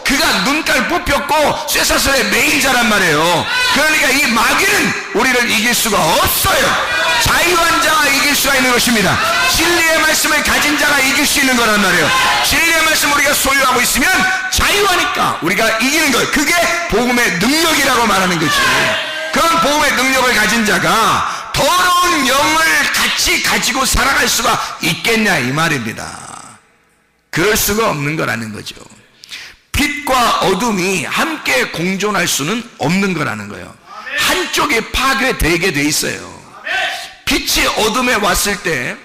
그가 눈깔 뽑혔고 쇠사슬에 매인 자란 말이에요. 그러니까 이 마귀는 우리를 이길 수가 없어요. 자유한 자가 이길 수가 있는 것입니다. 진리의 말씀을 가진 자가 이길 수 있는 거란 말이에요. 진리의 말씀을 우리가 소유하고 있으면 자유하니까 우리가 이기는 거예요. 그게 복음의 능력이라고 말하는 거지. 그런 복음의 능력을 가진 자가 더러운 영을 같이 가지고 살아갈 수가 있겠냐 이 말입니다. 그럴 수가 없는 거라는 거죠. 빛과 어둠이 함께 공존할 수는 없는 거라는 거예요. 한쪽이 파괴되게 돼 있어요. 빛이 어둠에 왔을 때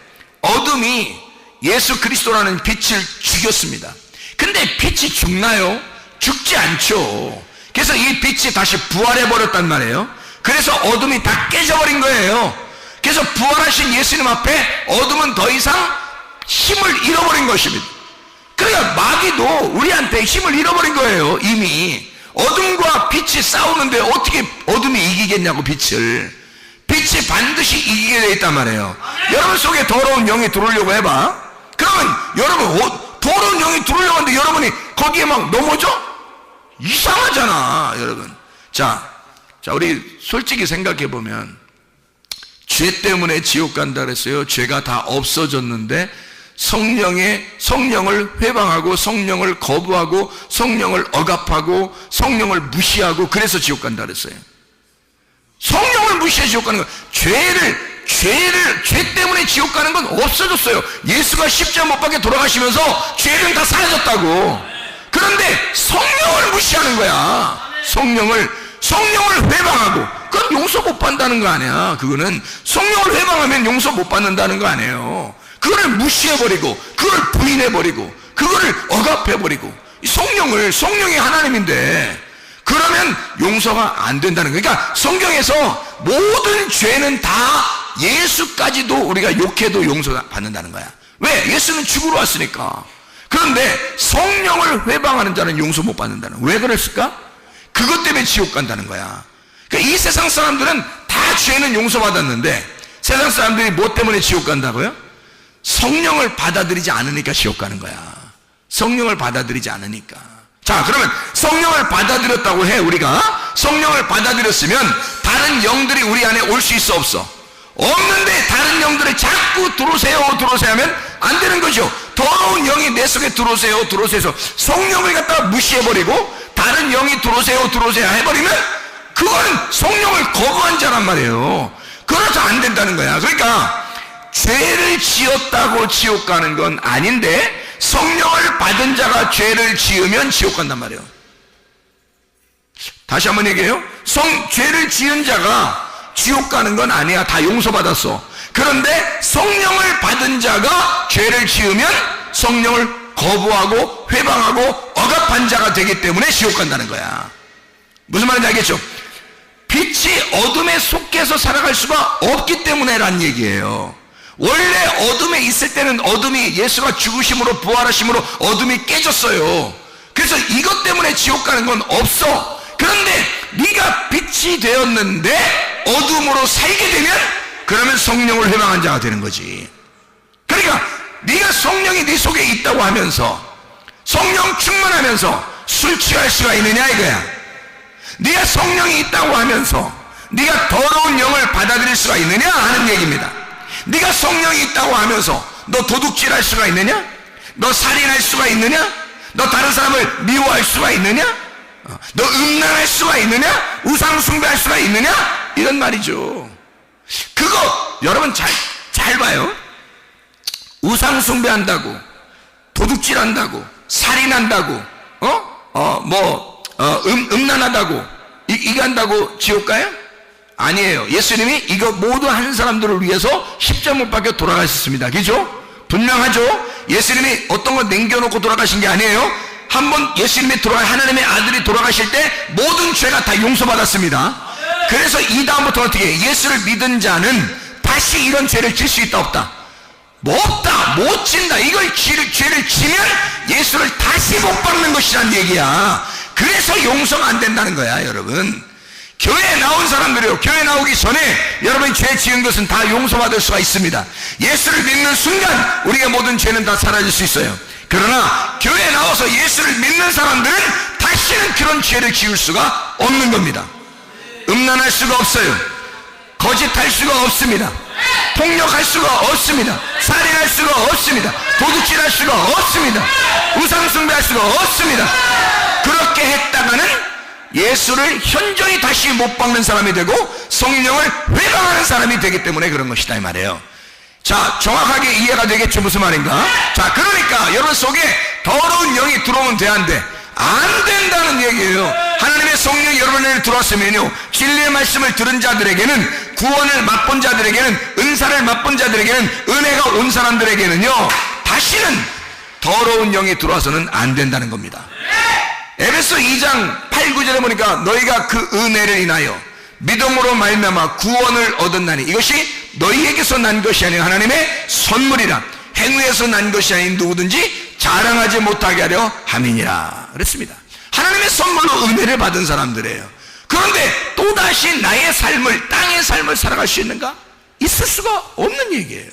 어둠이 예수 그리스도라는 빛을 죽였습니다. 근데 빛이 죽나요? 죽지 않죠. 그래서 이 빛이 다시 부활해버렸단 말이에요. 그래서 어둠이 다 깨져버린 거예요. 그래서 부활하신 예수님 앞에 어둠은 더 이상 힘을 잃어버린 것입니다. 그러니까 마귀도 우리한테 힘을 잃어버린 거예요. 이미 어둠과 빛이 싸우는데 어떻게 어둠이 이기겠냐고. 빛이 반드시 이기게 되어 있단 말이에요. 여러분 속에 더러운 영이 들어오려고 해봐. 그러면 여러분 더러운 영이 들어오려고 하는데 여러분이 거기에 막 넘어져? 이상하잖아 여러분. 자 우리 솔직히 생각해 보면, 죄 때문에 지옥 간다 그랬어요. 죄가 다 없어졌는데 성령을 회방하고 성령을 거부하고 성령을 억압하고 성령을 무시하고 그래서 지옥 간다 그랬어요. 성령을 무시해 지옥 가는 거. 죄 때문에 지옥 가는 건 없어졌어요. 예수가 십자가 못 박혀 돌아가시면서 죄는 다 사라졌다고. 그런데 성령을 무시하는 거야. 성령을 회방하고, 그건 용서 못 받는다는 거 아니야. 그거는 성령을 회방하면 용서 못 받는다는 거 아니에요. 그거를 무시해버리고, 그걸 부인해버리고, 그거를 억압해버리고, 성령이 하나님인데 그러면 용서가 안 된다는 거예요. 그러니까 성경에서 모든 죄는 다 예수까지도 우리가 욕해도 용서받는다는 거야. 왜? 예수는 죽으러 왔으니까. 그런데 성령을 회방하는 자는 용서 못 받는다는 거야. 왜 그랬을까? 그것 때문에 지옥 간다는 거야. 그러니까 이 세상 사람들은 다 죄는 용서받았는데 세상 사람들이 뭐 때문에 지옥 간다고요? 성령을 받아들이지 않으니까 지옥 가는 거야. 성령을 받아들이지 않으니까. 자, 그러면 성령을 받아들였다고 해. 우리가 성령을 받아들였으면 다른 영들이 우리 안에 올 수 있어 없어? 없는데 다른 영들을 자꾸 들어오세요 하면 안 되는 거죠. 더러운 영이 내 속에 들어오세요 해서 성령을 갖다가 무시해버리고 다른 영이 들어오세요 해버리면 그거는 성령을 거부한 자란 말이에요. 그래서 안 된다는 거야. 그러니까 죄를 지었다고 지옥 가는 건 아닌데 성령을 받은 자가 죄를 지으면 지옥 간단 말이에요. 다시 한번 얘기해요. 죄를 지은 자가 지옥 가는 건 아니야. 다 용서받았어. 그런데 성령을 받은 자가 죄를 지으면 성령을 거부하고 회방하고 억압한 자가 되기 때문에 지옥 간다는 거야. 무슨 말인지 알겠죠? 빛이 어둠에 속해서 살아갈 수가 없기 때문에란 얘기예요. 원래 어둠에 있을 때는 어둠이 예수가 죽으심으로 부활하심으로 어둠이 깨졌어요. 그래서 이것 때문에 지옥 가는 건 없어. 그런데 네가 빛이 되었는데 어둠으로 살게 되면 그러면 성령을 회방한 자가 되는 거지. 그러니까 네가 성령이 네 속에 있다고 하면서 성령 충만하면서 술 취할 수가 있느냐 이거야. 네가 성령이 있다고 하면서 네가 더러운 영을 받아들일 수가 있느냐 하는 얘기입니다. 네가 성령이 있다고 하면서 너 도둑질할 수가 있느냐? 너 살인할 수가 있느냐? 너 다른 사람을 미워할 수가 있느냐? 너 음란할 수가 있느냐? 우상 숭배할 수가 있느냐? 이런 말이죠. 그거 여러분 잘 봐요. 우상 숭배한다고, 도둑질한다고, 살인한다고, 음란하다고, 이거 한다고 지옥 가요? 아니에요. 예수님이 이거 모두 하는 사람들을 위해서 십자가 못 박혀 돌아가셨습니다. 그죠? 분명하죠? 예수님이 어떤 거 남겨놓고 돌아가신 게 아니에요. 한번 예수님이 하나님의 아들이 돌아가실 때 모든 죄가 다 용서받았습니다. 그래서 이 다음부터 어떻게 해요? 예수를 믿은 자는 다시 이런 죄를 질 수 있다 없다? 없다, 못 진다. 이걸 죄를 지면 예수를 다시 못 박는 것이란 얘기야. 그래서 용서가 안 된다는 거야, 여러분. 교회에 나온 사람들이요, 교회 나오기 전에 여러분이 죄 지은 것은 다 용서받을 수가 있습니다. 예수를 믿는 순간 우리의 모든 죄는 다 사라질 수 있어요. 그러나 교회에 나와서 예수를 믿는 사람들은 다시는 그런 죄를 지을 수가 없는 겁니다. 음란할 수가 없어요. 거짓할 수가 없습니다. 폭력할 수가 없습니다. 살인할 수가 없습니다. 도둑질할 수가 없습니다. 우상숭배할 수가 없습니다. 그렇게 했다가는 예수를 현저히 다시 못 박는 사람이 되고 성령을 회방하는 사람이 되기 때문에 그런 것이다 이 말이에요. 자, 정확하게 이해가 되겠죠? 무슨 말인가? 자, 그러니까 여러분 속에 더러운 영이 들어오면 돼, 안 돼? 안 된다는 얘기예요. 하나님의 성령이 여러분에게 들어왔으면요, 진리의 말씀을 들은 자들에게는, 구원을 맛본 자들에게는, 은사를 맛본 자들에게는, 은혜가 온 사람들에게는요, 다시는 더러운 영이 들어와서는 안 된다는 겁니다. 에베소 2장 8, 9절에 보니까 너희가 그 은혜를 인하여 믿음으로 말미암아 구원을 얻었나니 이것이 너희에게서 난 것이 아니라 하나님의 선물이라. 행위에서 난 것이 아닌 누구든지 자랑하지 못하게 하려 함이니라 그랬습니다. 하나님의 선물로 은혜를 받은 사람들이에요. 그런데 또다시 나의 삶을, 땅의 삶을 살아갈 수 있는가? 있을 수가 없는 얘기예요.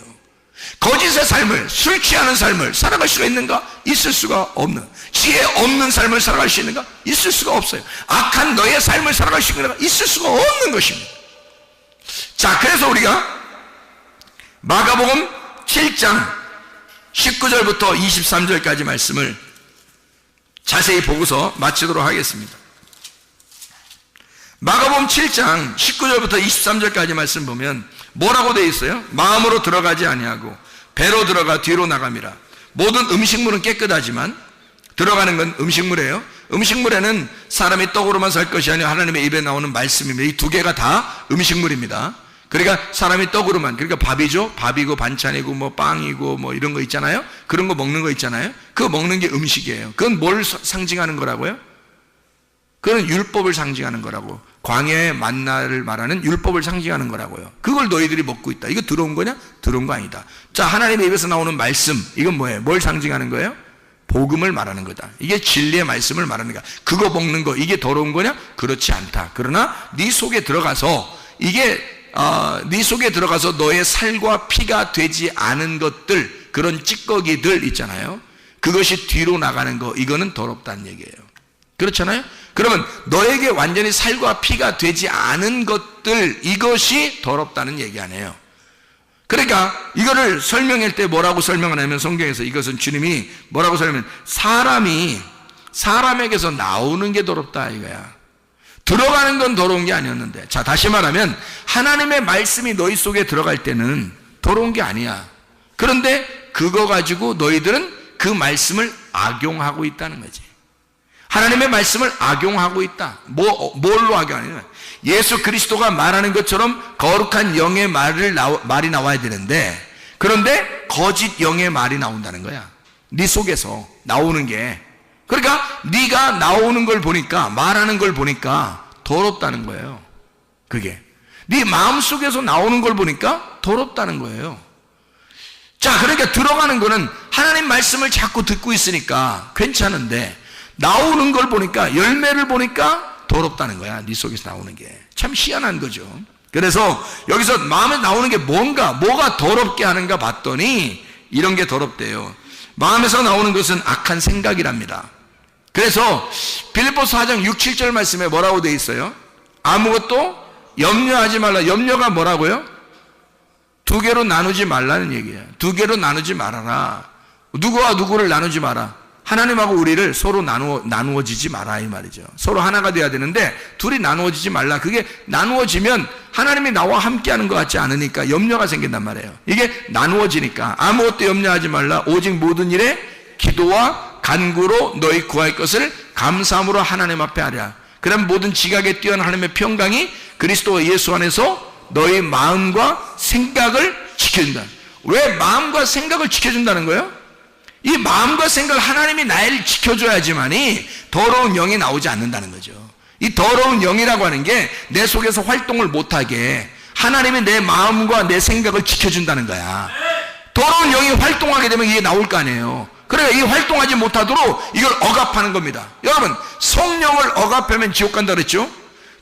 거짓의 삶을, 술 취하는 삶을 살아갈 수가 있는가? 있을 수가 없는, 지혜 없는 삶을 살아갈 수 있는가? 있을 수가 없어요. 악한 너의 삶을 살아갈 수 있는가? 있을 수가 없는 것입니다. 자, 그래서 우리가 마가복음 7장 19절부터 23절까지 말씀을 자세히 보고서 마치도록 하겠습니다. 마가복음 7장 19절부터 23절까지 말씀 보면 뭐라고 되어 있어요? 마음으로 들어가지 아니하고 배로 들어가 뒤로 나감이라. 모든 음식물은 깨끗하지만 들어가는 건 음식물이에요. 음식물에는 사람이 떡으로만 살 것이 아니라 하나님의 입에 나오는 말씀입니다. 이 두 개가 다 음식물입니다. 그러니까 사람이 떡으로만, 그러니까 밥이죠. 밥이고 반찬이고 뭐 빵이고 뭐 이런 거 있잖아요. 그런 거 먹는 거 있잖아요. 그거 먹는 게 음식이에요. 그건 뭘 상징하는 거라고요? 그건 율법을 상징하는 거라고. 광야의 만나를 말하는 율법을 상징하는 거라고요. 그걸 너희들이 먹고 있다. 이거 들어온 거냐? 들어온 거 아니다. 자, 하나님의 입에서 나오는 말씀, 이건 뭐예요? 뭘 상징하는 거예요? 복음을 말하는 거다. 이게 진리의 말씀을 말하는 거야. 그거 먹는 거, 이게 더러운 거냐? 그렇지 않다. 그러나 네 속에 들어가서, 이게 네 속에 들어가서 너의 살과 피가 되지 않은 것들, 그런 찌꺼기들 있잖아요. 그것이 뒤로 나가는 거, 이거는 더럽다는 얘기예요. 그렇잖아요? 그러면 너에게 완전히 살과 피가 되지 않은 것들, 이것이 더럽다는 얘기 아니에요. 그러니까 이거를 설명할 때 뭐라고 설명하냐면, 성경에서 이것은 주님이 뭐라고 설명하면, 사람에게서 나오는 게 더럽다 이거야. 들어가는 건 더러운 게 아니었는데. 자, 다시 말하면 하나님의 말씀이 너희 속에 들어갈 때는 더러운 게 아니야. 그런데 그거 가지고 너희들은 그 말씀을 악용하고 있다는 거지. 하나님의 말씀을 악용하고 있다. 뭘로 악용하냐? 예수 그리스도가 말하는 것처럼 거룩한 영의 말이 나와야 되는데, 그런데 거짓 영의 말이 나온다는 거야. 네 속에서 나오는 게. 그러니까 네가 나오는 걸 보니까, 말하는 걸 보니까 더럽다는 거예요. 그게 네 마음속에서 나오는 걸 보니까 더럽다는 거예요. 자, 그러니까 들어가는 거는 하나님 말씀을 자꾸 듣고 있으니까 괜찮은데, 나오는 걸 보니까, 열매를 보니까 더럽다는 거야. 네 속에서 나오는 게. 참 희한한 거죠. 그래서 여기서 마음에 나오는 게 뭐가 더럽게 하는가 봤더니 이런 게 더럽대요. 마음에서 나오는 것은 악한 생각이랍니다. 그래서 빌립보서 4장 6, 7절 말씀에 뭐라고 돼 있어요? 아무것도 염려하지 말라. 염려가 뭐라고요? 두 개로 나누지 말라는 얘기야. 두 개로 나누지 말아라. 누구와 누구를 나누지 마라. 하나님하고 우리를 서로 나누어지지 마라 이 말이죠. 서로 하나가 돼야 되는데 둘이 나누어지지 말라. 그게 나누어지면 하나님이 나와 함께하는 것 같지 않으니까 염려가 생긴단 말이에요. 이게 나누어지니까 아무것도 염려하지 말라. 오직 모든 일에 기도와 간구로 너희 구할 것을 감사함으로 하나님 앞에 하랴. 그럼 모든 지각에 뛰어난 하나님의 평강이 그리스도 예수 안에서 너희 마음과 생각을 지켜준다. 왜 마음과 생각을 지켜준다는 거예요? 이 마음과 생각을 하나님이 나를 지켜줘야지만이 더러운 영이 나오지 않는다는 거죠. 이 더러운 영이라고 하는 게 내 속에서 활동을 못하게 하나님이 내 마음과 내 생각을 지켜준다는 거야. 더러운 영이 활동하게 되면 이게 나올 거 아니에요. 그러니까 이 활동하지 못하도록 이걸 억압하는 겁니다. 여러분, 성령을 억압하면 지옥 간다 그랬죠?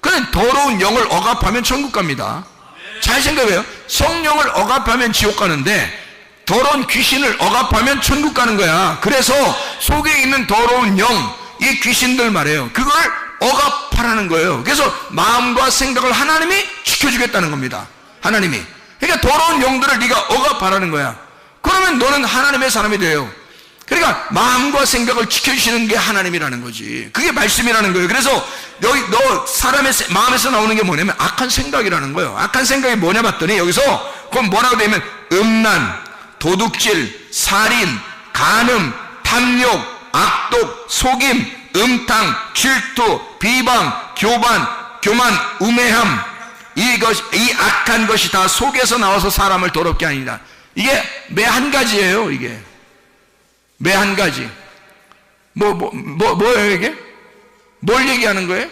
그는 더러운 영을 억압하면 천국 갑니다. 잘 생각해요. 성령을 억압하면 지옥 가는데 더러운 귀신을 억압하면 천국 가는 거야. 그래서 속에 있는 더러운 영, 이 귀신들 말이에요. 그걸 억압하라는 거예요. 그래서 마음과 생각을 하나님이 지켜주겠다는 겁니다. 하나님이. 그러니까 더러운 영들을 네가 억압하라는 거야. 그러면 너는 하나님의 사람이 돼요. 그러니까 마음과 생각을 지켜주시는 게 하나님이라는 거지. 그게 말씀이라는 거예요. 그래서 여기 너 사람의 마음에서 나오는 게 뭐냐면 악한 생각이라는 거예요. 악한 생각이 뭐냐 봤더니 여기서 그럼 뭐라고 되면 음란, 도둑질, 살인, 간음, 탐욕, 악독, 속임, 음탕, 질투, 비방, 교만, 우매함, 이 악한 것이 다 속에서 나와서 사람을 더럽게 하니라. 이게 매 한 가지예요. 이게 매 한 가지. 뭐예요 이게? 뭘 얘기하는 거예요?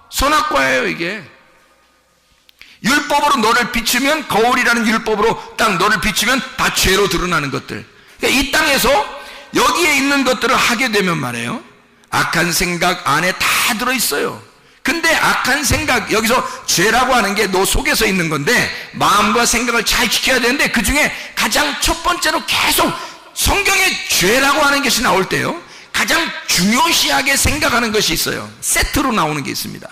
선악과예요 이게. 율법으로 너를 비추면, 거울이라는 율법으로 딱 너를 비추면 다 죄로 드러나는 것들. 그러니까 이 땅에서 여기에 있는 것들을 하게 되면 말이에요, 악한 생각 안에 다 들어있어요. 근데 악한 생각, 여기서 죄라고 하는 게 너 속에서 있는 건데 마음과 생각을 잘 지켜야 되는데 그 중에 가장 첫 번째로 계속 성경에 죄라고 하는 것이 나올 때요, 가장 중요시하게 생각하는 것이 있어요. 세트로 나오는 게 있습니다.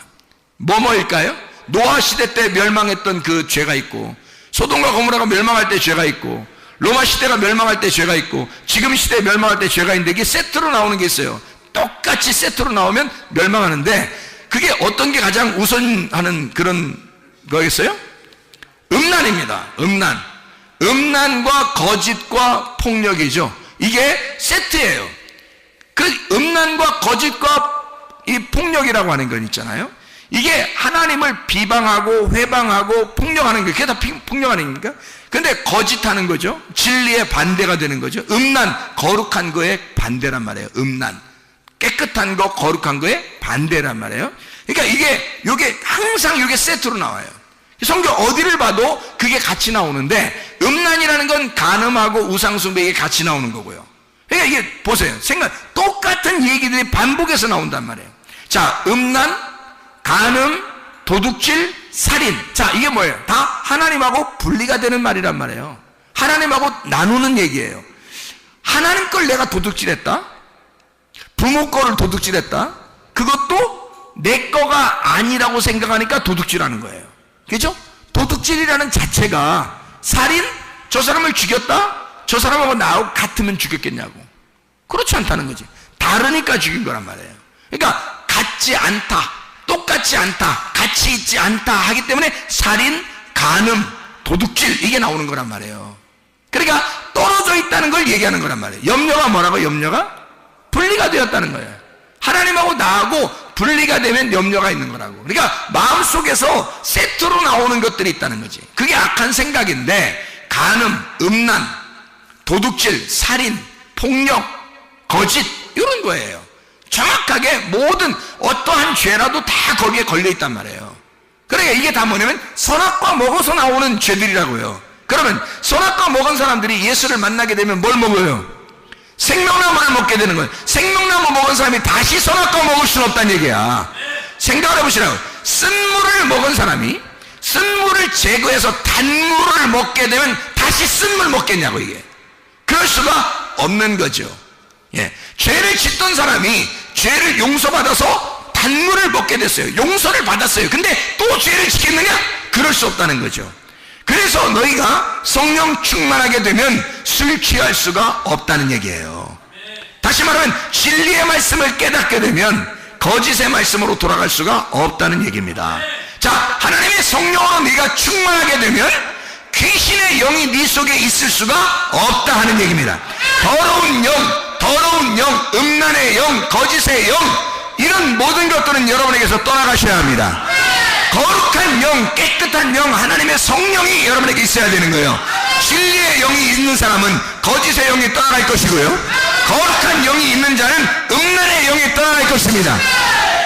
뭐일까요? 노아 시대 때 멸망했던 그 죄가 있고, 소돔과 고모라가 멸망할 때 죄가 있고, 로마 시대가 멸망할 때 죄가 있고, 지금 시대에 멸망할 때 죄가 있는데 이게 세트로 나오는 게 있어요. 똑같이 세트로 나오면 멸망하는데 그게 어떤 게 가장 우선하는 그런 거겠어요? 음란입니다. 음란과 거짓과 폭력이죠. 이게 세트예요. 그 음란과 거짓과 이 폭력이라고 하는 건 있잖아요. 이게 하나님을 비방하고 회방하고 폭력하는 거예요. 그게 다 폭력 아닙니까? 근데 거짓하는 거죠. 진리의 반대가 되는 거죠. 음란, 거룩한 거에 반대란 말이에요. 음란, 깨끗한 거, 거룩한 거에 반대란 말이에요. 그러니까 이게 항상 이게 세트로 나와요. 성경 어디를 봐도 그게 같이 나오는데, 음란이라는 건 간음하고 우상숭배, 이게 같이 나오는 거고요. 그러니까 이게 보세요. 똑같은 얘기들이 반복해서 나온단 말이에요. 자, 음란, 간음, 도둑질, 살인. 자, 이게 뭐예요? 다 하나님하고 분리가 되는 말이란 말이에요. 하나님하고 나누는 얘기예요. 하나님 걸 내가 도둑질했다? 부모 거를 도둑질했다? 그것도 내 거가 아니라고 생각하니까 도둑질하는 거예요. 그죠? 도둑질이라는 자체가, 살인? 저 사람을 죽였다? 저 사람하고 나하고 같으면 죽였겠냐고. 그렇지 않다는 거지. 다르니까 죽인 거란 말이에요. 그러니까 같지 않다, 똑같지 않다, 같이 있지 않다 하기 때문에 살인, 간음, 도둑질, 이게 나오는 거란 말이에요. 그러니까 떨어져 있다는 걸 얘기하는 거란 말이에요. 염려가 뭐라고? 염려가 분리가 되었다는 거예요. 하나님하고 나하고 분리가 되면 염려가 있는 거라고. 그러니까 마음속에서 세트로 나오는 것들이 있다는 거지. 그게 악한 생각인데, 간음, 음란, 도둑질, 살인, 폭력, 거짓, 이런 거예요. 정확하게 모든 어떠한 죄라도 다 거기에 걸려있단 말이에요. 그러니까 이게 다 뭐냐면 선악과 먹어서 나오는 죄들이라고요. 그러면 선악과 먹은 사람들이 예수를 만나게 되면 뭘 먹어요? 생명나무를 먹게 되는 거예요. 생명나무 먹은 사람이 다시 선악과 먹을 수는 없다는 얘기야. 생각을 해보시라고. 쓴물을 먹은 사람이 쓴물을 제거해서 단물을 먹게 되면 다시 쓴물 먹겠냐고. 이게 그럴 수가 없는 거죠. 예. 죄를 짓던 사람이 죄를 용서받아서 단물을 먹게 됐어요. 용서를 받았어요. 근데 또 죄를 짓겠느냐? 그럴 수 없다는 거죠. 그래서 너희가 성령 충만하게 되면 술 취할 수가 없다는 얘기예요. 다시 말하면 진리의 말씀을 깨닫게 되면 거짓의 말씀으로 돌아갈 수가 없다는 얘기입니다. 자, 하나님의 성령으로 네가 충만하게 되면 귀신의 영이 네 속에 있을 수가 없다 하는 얘기입니다. 더러운 영, 음란의 영, 거짓의 영, 이런 모든 것들은 여러분에게서 떠나가셔야 합니다. 거룩한 영, 깨끗한 영, 하나님의 성령이 여러분에게 있어야 되는 거예요. 진리의 영이 있는 사람은 거짓의 영이 떠나갈 것이고요, 거룩한 영이 있는 자는 음란의 영이 떠나갈 것입니다.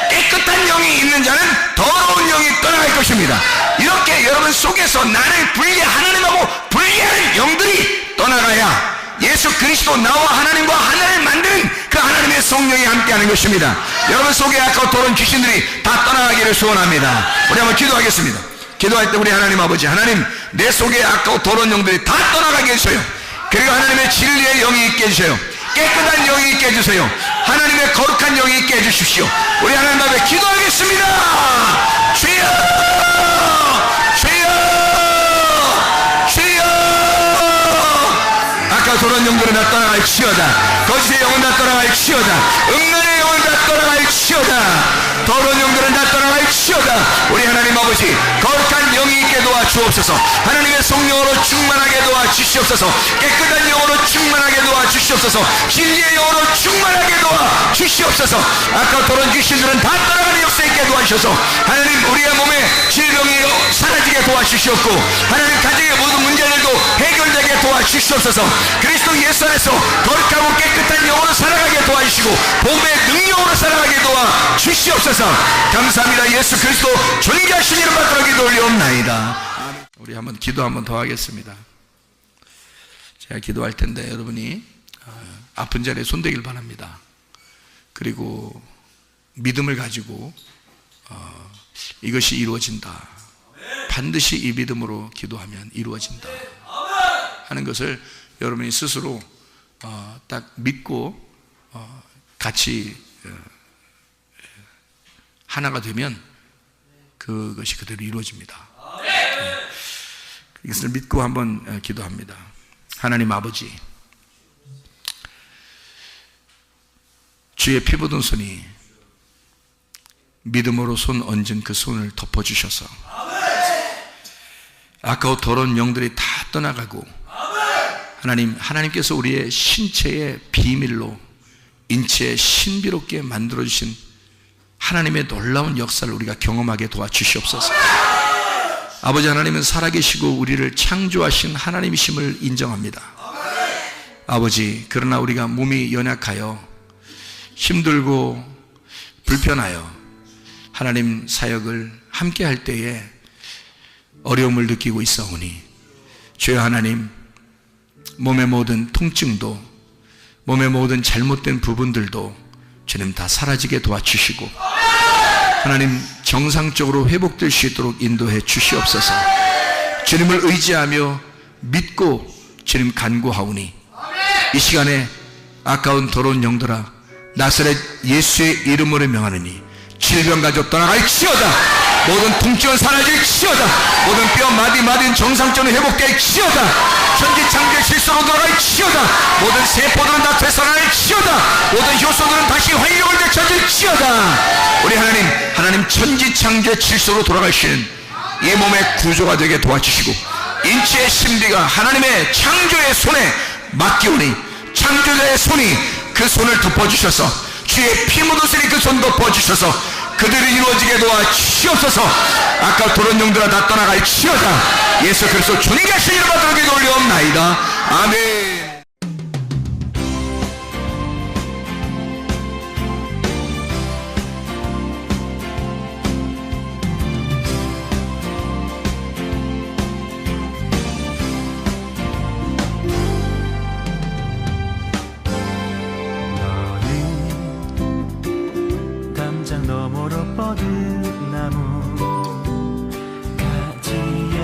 깨끗한 영이 있는 자는 더러운 영이 떠나갈 것입니다. 이렇게 여러분 속에서 나를 하나님하고 분리하는 영들이 떠나가야 예수 그리스도 나와 하나님과 하나를 만드는 그 하나님의 성령이 함께하는 것입니다. 여러분 속에 아까 더러운 귀신들이 다 떠나가기를 소원합니다. 우리 한번 기도하겠습니다. 기도할 때 우리 하나님 아버지, 하나님 내 속에 아까 더러운 영들이 다 떠나가게 해주세요. 그리고 하나님의 진리의 영이 있게 해주세요. 깨끗한 영이 있게 해주세요. 하나님의 거룩한 영이 있게 해주십시오. 우리 하나님 앞에 기도하겠습니다. 주여, 주여, 주여. 아까 더러운 영들은 다 떠나갈지어다. 거짓의 영은 다 떠나갈지어다. 음란의 영은 다 떠나갈지어다. 더러운 영들은 다 떠나갈지어다. 우리 하나님 아버지, 거룩한 영이 있게 도와주옵소서. 하나님의 성령으로 충만하게 도와주시옵소서. 깨끗한 영으로 충만하게 도와주시옵소서. 진리의 영으로 충만하게 도와주시옵소서. 아까 더러운 귀신들은 다 떠나가는 역사 있게 도와주셔서 하나님 우리의 몸에 질병이 사라지게 도와주시옵고, 하나님 가정의 모든 문제들도 해결되게 도와주시옵소서. 그리스도 예수 안에서 거룩하고 깨끗한 영으로 살아가게 도와주시고 복음의 능력으로 살아가게 도와주시옵소서. 감사합니다. 예수 그리스도 존귀하신 이름 받들어 기도 올리옵나이다. 우리 한번 기도 한번 더 하겠습니다. 제가 기도할 텐데 여러분이 아픈 자리에 손대길 바랍니다. 그리고 믿음을 가지고 이것이 이루어진다, 반드시 이 믿음으로 기도하면 이루어진다 하는 것을 여러분이 스스로 딱 믿고 같이 하나가 되면 그것이 그대로 이루어집니다. 이것을 믿고 한번 기도합니다. 하나님 아버지, 주의 피 묻은 손이 믿음으로 손 얹은 그 손을 덮어주셔서 아까워 더러운 영들이 다 떠나가고, 하나님께서 우리의 신체의 비밀로 인체에 신비롭게 만들어주신 하나님의 놀라운 역사를 우리가 경험하게 도와주시옵소서. 아버지 하나님은 살아계시고 우리를 창조하신 하나님이심을 인정합니다. 아버지, 그러나 우리가 몸이 연약하여 힘들고 불편하여 하나님 사역을 함께 할 때에 어려움을 느끼고 있사오니, 주여 하나님, 몸의 모든 통증도, 몸의 모든 잘못된 부분들도 주님 다 사라지게 도와주시고 하나님 정상적으로 회복될 수 있도록 인도해 주시옵소서. 주님을 의지하며 믿고 주님 간구하오니 이 시간에 아까운 더러운 영들아, 나사렛 예수의 이름으로 명하느니 질병 가지고 떠나갈지어다. 모든 통증은 사라질지어다. 모든 뼈 마디마디는 정상적으로 회복될지어다. 천지창조의 질서로 돌아갈지어다. 모든 세포들은 다 되살아날지어다. 모든 효소들은 다시 활력을 되찾을지어다. 우리 하나님 천지창조의 질서로 돌아가시는 이 몸의 구조가 되게 도와주시고, 인체의 신비가 하나님의 창조의 손에 맡기오니 창조자의 손이 그 손을 덮어주셔서, 주의 피 묻으시니 그 손 덮어주셔서 그들이 이루어지게 도와주시옵소서. 아까 도른 영들아 다 떠나갈지어다. 예수 그리스도 존귀하신 이름 받들어 기도 올리옵나이다. 아멘. 너머로 뻗은 나무 가지에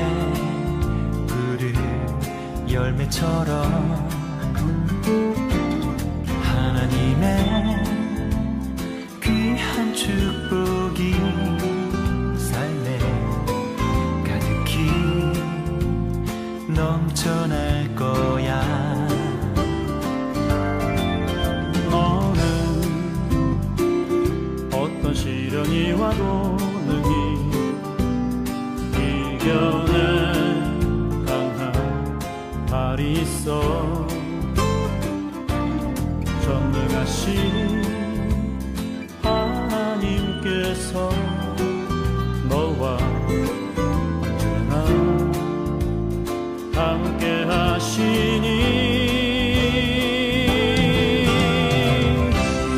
푸른 열매처럼 하나님의 귀한 축복이 삶에 가득히 시련이 와도 능히 이겨낸 강한 발이 있어. 전능하신 하나님께서 너와 언제나 함께 하시니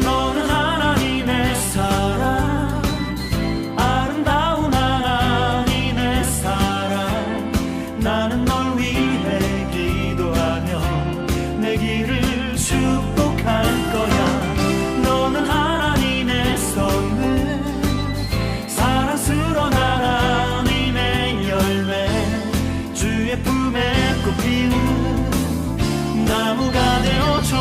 너는 하나님의 사랑, 아름다운 하나님의 사랑. 나는 널 위해 기도하며 내 길을 축복할 거야. 너는 하나님의 선물, 사랑스러운 하나님의 열매, 주의 품에 꽃피는 나무가 되어줘.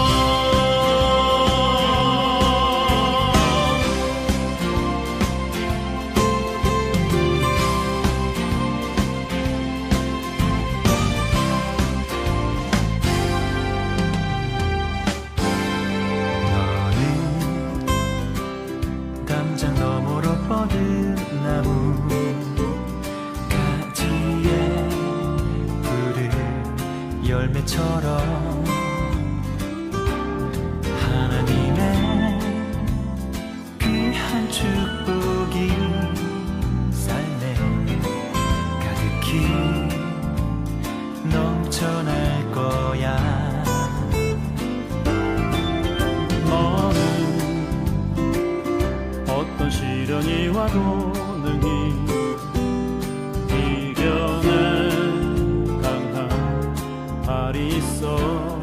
담장 너머로 뻗은 나무 가지에 푸른 열매처럼 하나님의 귀한 축복이 삶에 가득히 넘쳐날 거야. 어떤 시련이 와도 능히 이겨낸 강한 발이 있어.